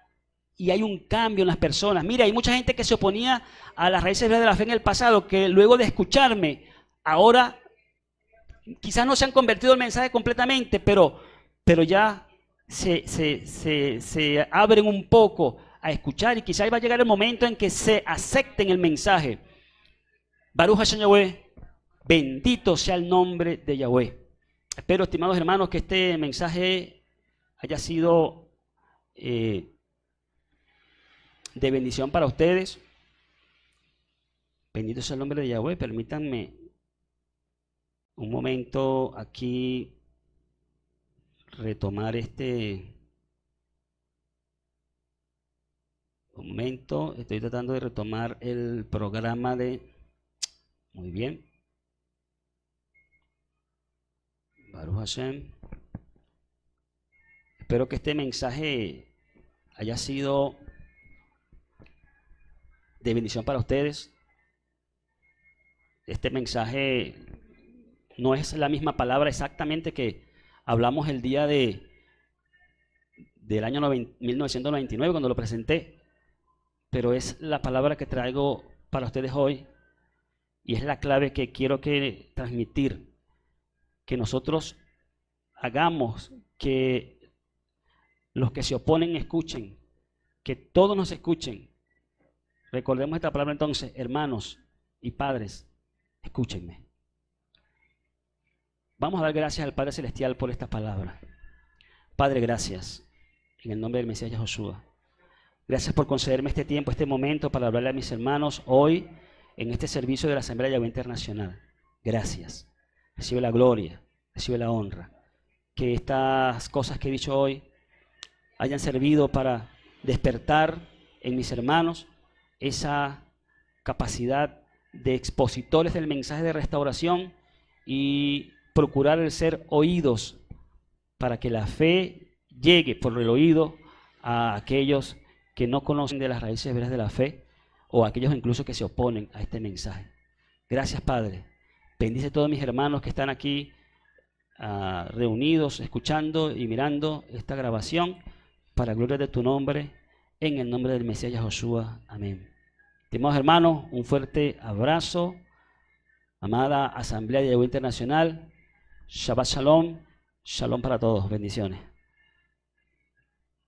y hay un cambio en las personas. Mira, hay mucha gente que se oponía a las raíces de la fe en el pasado, que luego de escucharme, ahora quizás no se han convertido el mensaje completamente, pero ya se abren un poco a escuchar y quizás va a llegar el momento en que se acepten el mensaje. Baruch Hashem Yahweh, bendito sea el nombre de Yahweh. Espero, estimados hermanos, que este mensaje haya sido de bendición para ustedes. Bendito sea el nombre de Yahweh. Permítanme un momento aquí retomar un momento, estoy tratando de retomar el programa muy bien. Baruch Hashem. Espero que este mensaje haya sido de bendición para ustedes. Este mensaje no es la misma palabra exactamente que hablamos el día del año 1999 cuando lo presenté, pero es la palabra que traigo para ustedes hoy y es la clave que quiero transmitir, que nosotros hagamos que los que se oponen escuchen, que todos nos escuchen. Recordemos esta palabra entonces, hermanos y padres, escúchenme. Vamos a dar gracias al Padre Celestial por esta palabra. Padre, gracias, en el nombre del Mesías Yahushua. Gracias por concederme este tiempo, este momento para hablarle a mis hermanos hoy en este servicio de la Asamblea Yahweh Internacional. Gracias. Recibe la gloria, recibe la honra. Que estas cosas que he dicho hoy hayan servido para despertar en mis hermanos esa capacidad de expositores del mensaje de restauración y procurar el ser oídos para que la fe llegue por el oído a aquellos que no conocen de las raíces veras de la fe o a aquellos incluso que se oponen a este mensaje. Gracias, Padre. Bendice a todos mis hermanos que están aquí reunidos, escuchando y mirando esta grabación para gloria de tu nombre, en el nombre del Mesías Yahushua. Amén. Estimados hermanos, un fuerte abrazo. Amada Asamblea de Yahweh Internacional, Shabbat Shalom, Shalom para todos, bendiciones.